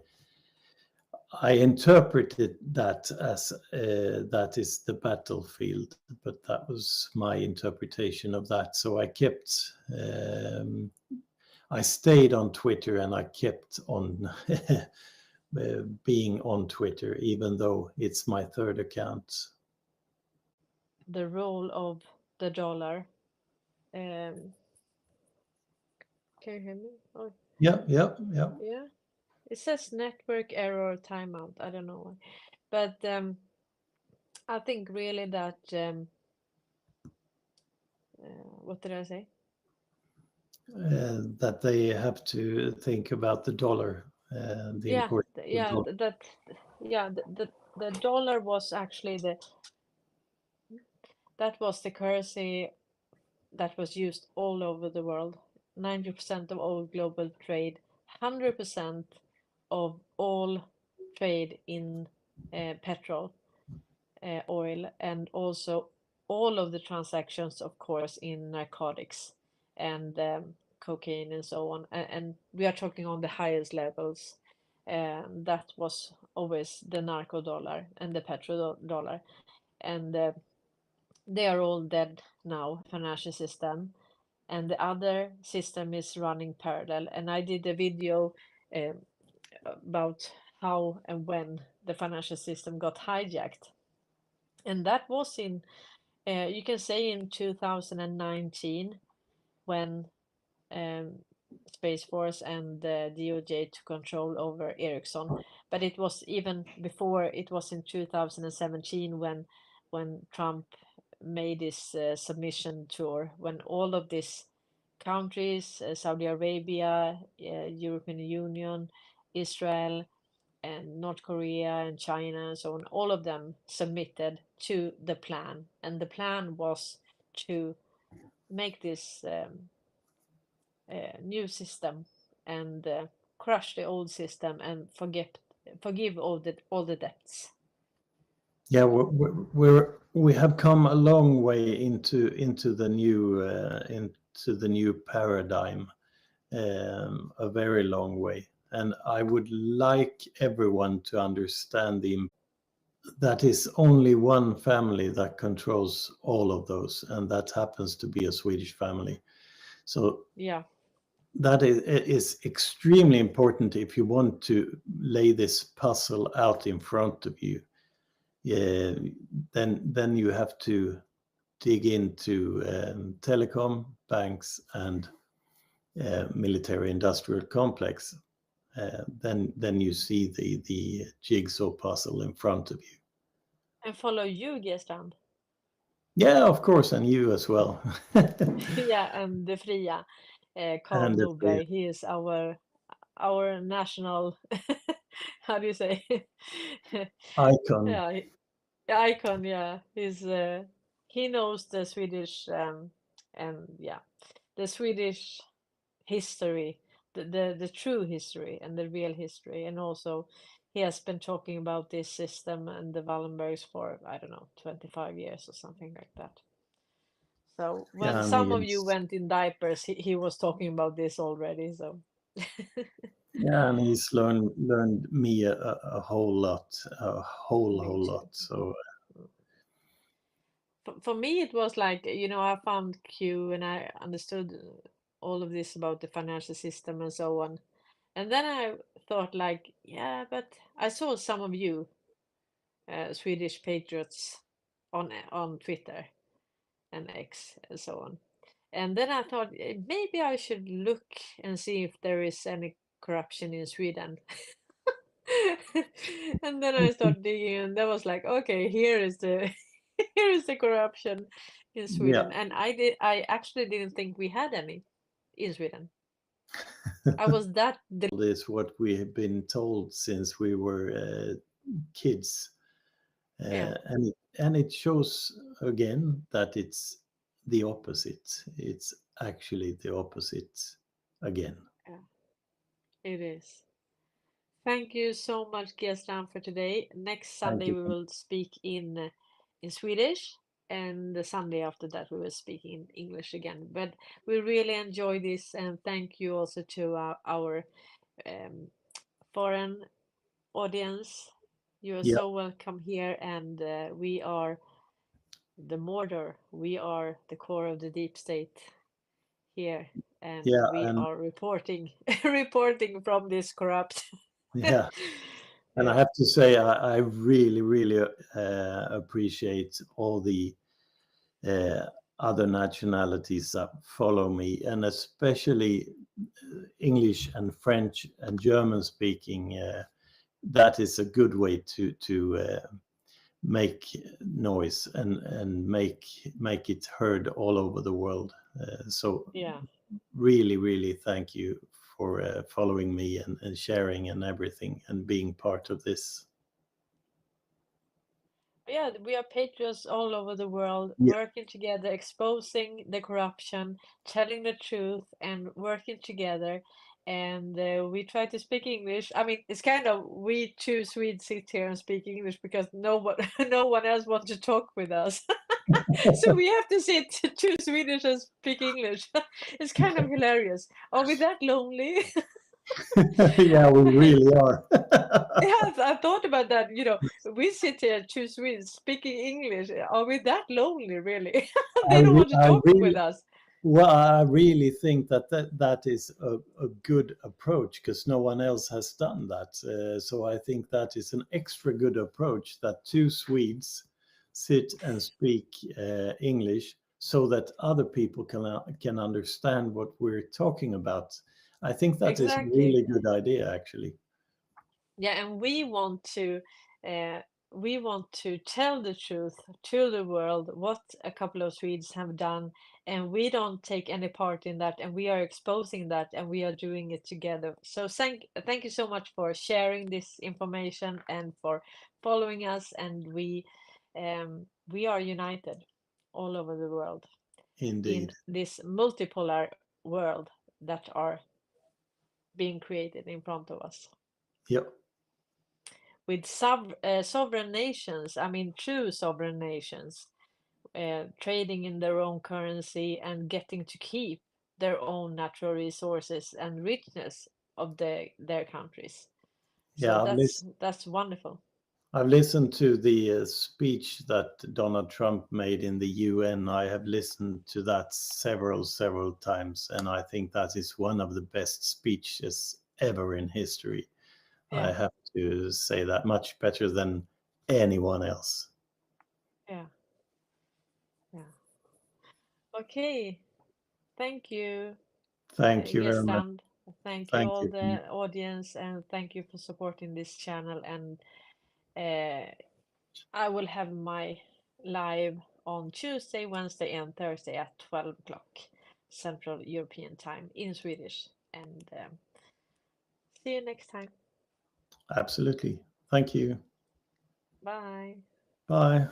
interpreted that as that is the battlefield, but that was my interpretation of that. So I kept, I stayed on Twitter, and I kept on being on Twitter, even though it's my third account. The role of the dollar. Um, can you hear me? Oh, Yeah, yeah, yeah. yeah. It says network error timeout. I don't know why. But I think really that what did I say? That they have to think about the dollar, the Yeah, importance of yeah, dollar. yeah, the dollar was actually that was the currency. that was used all over the world. 90% of all global trade, 100% of all trade in petrol, oil, and also all of the transactions, of course, in narcotics and cocaine and so on. And we are talking on the highest levels. That was always the narco dollar and the petrodollar. And they are all dead now, financial system. And the other system is running parallel. And I did a video um about how and when the financial system got hijacked. And that was in, you can say, in 2019, when um, Space Force and the DOJ took control over Ericsson. But it was even before. It was in 2017 when Trump made his submission tour, when all of these countries, Saudi Arabia, European Union, Israel, and North Korea and China and so on, all of them submitted to the plan. And the plan was to make this new system and crush the old system and forgive all the debts. Yeah, we have come a long way into the new paradigm, a very long way. And I would like everyone to understand that is only one family that controls all of those, and that happens to be a Swedish family. So Yeah, that is extremely important if you want to lay this puzzle out in front of you. Yeah, then you have to dig into telecom, banks, and military industrial complex. Then you see the jigsaw puzzle in front of you. and follow you, Gestrand. Yeah, of course, and you as well. Yeah, and the Fria, Carl And the Norberg, he is our national, how do you say? icon. Yeah, icon. Yeah, he knows the Swedish and yeah, the Swedish history, the true history and the real history. And also he has been talking about this system and the Wallenbergs for, I don't know, 25 years or something like that. So when Yeah, and some of you went in diapers, he was talking about this already. So he's learned me a whole lot, a me whole too. lot. So For me, it was like, I found Q and I understood all of this about the financial system and so on. And then I thought, like, yeah, but I saw some of you Swedish patriots on Twitter and X and so on. And then I thought, maybe I should look and see if there is any corruption in Sweden. And then I started digging, and that was like, okay, here is the here is the corruption in yeah, Sweden. And I actually didn't think we had any in Sweden. I was that is what we have been told since we were kids, yeah, and it shows again that it's the opposite. It's actually the opposite again. yeah, it is. Thank you so much, Gestam, for today. Next Thank Sunday you. we will speak in Swedish, and the Sunday after that we will speak in English again. But we really enjoy this, and thank you also to our um, foreign audience. You are Yeah, so welcome here, and we are the Mordor. We are the core of the deep state here, and yeah, we and are reporting reporting from this corrupt. yeah. And I Yeah. have to say, I really, really appreciate all the uh, other nationalities that follow me, and especially English and French and German speaking. That is a good way to make noise and make it heard all over the world. So Yeah. really, really thank you for following me and sharing and everything and being part of this. Yeah, we are patriots all over the world, Yeah, working together, exposing the corruption, telling the truth, and working together. And we try to speak English. I mean, it's kind of we two Swedes sit here and speak English because no one, no one else wants to talk with us. So we have to sit two Swedish and speak English. It's kind of hilarious. Are we that lonely? yeah, we really are. Yes, I thought about that. We sit here, two Swedes, speaking English. Are we that lonely, really? They don't want to I talk with really, us. well, I really think that is a good approach because no one else has done that. So I think that is an extra good approach that two Swedes sit and speak English so that other people can understand what we're talking about. I think that is a Exactly. really good idea, actually. Yeah, and uh, we want to tell the truth to the world what a couple of Swedes have done, and we don't take any part in that, and we are exposing that, and we are doing it together. So thank you so much for sharing this information and for following us, and we are united all over the world in Indeed. this multipolar world that are being created in front of us Yep. with sovereign nations, I mean true sovereign nations, trading in their own currency and getting to keep their own natural resources and richness of their countries. So Yeah, that's wonderful. I've listened to the speech that Donald Trump made in the UN. I have listened to that several times, and I think that is one of the best speeches ever in history. I Yeah, have to say that, much better than anyone else. yeah, yeah. Okay, thank you, Thank you very much. Strand. Thank you Thank all you. the audience, and thank you for supporting this channel. And uh, I will have my live on Tuesday, Wednesday, and Thursday at 12 o'clock Central European Time in Swedish. And see you next time. Absolutely. Thank you. Bye. Bye.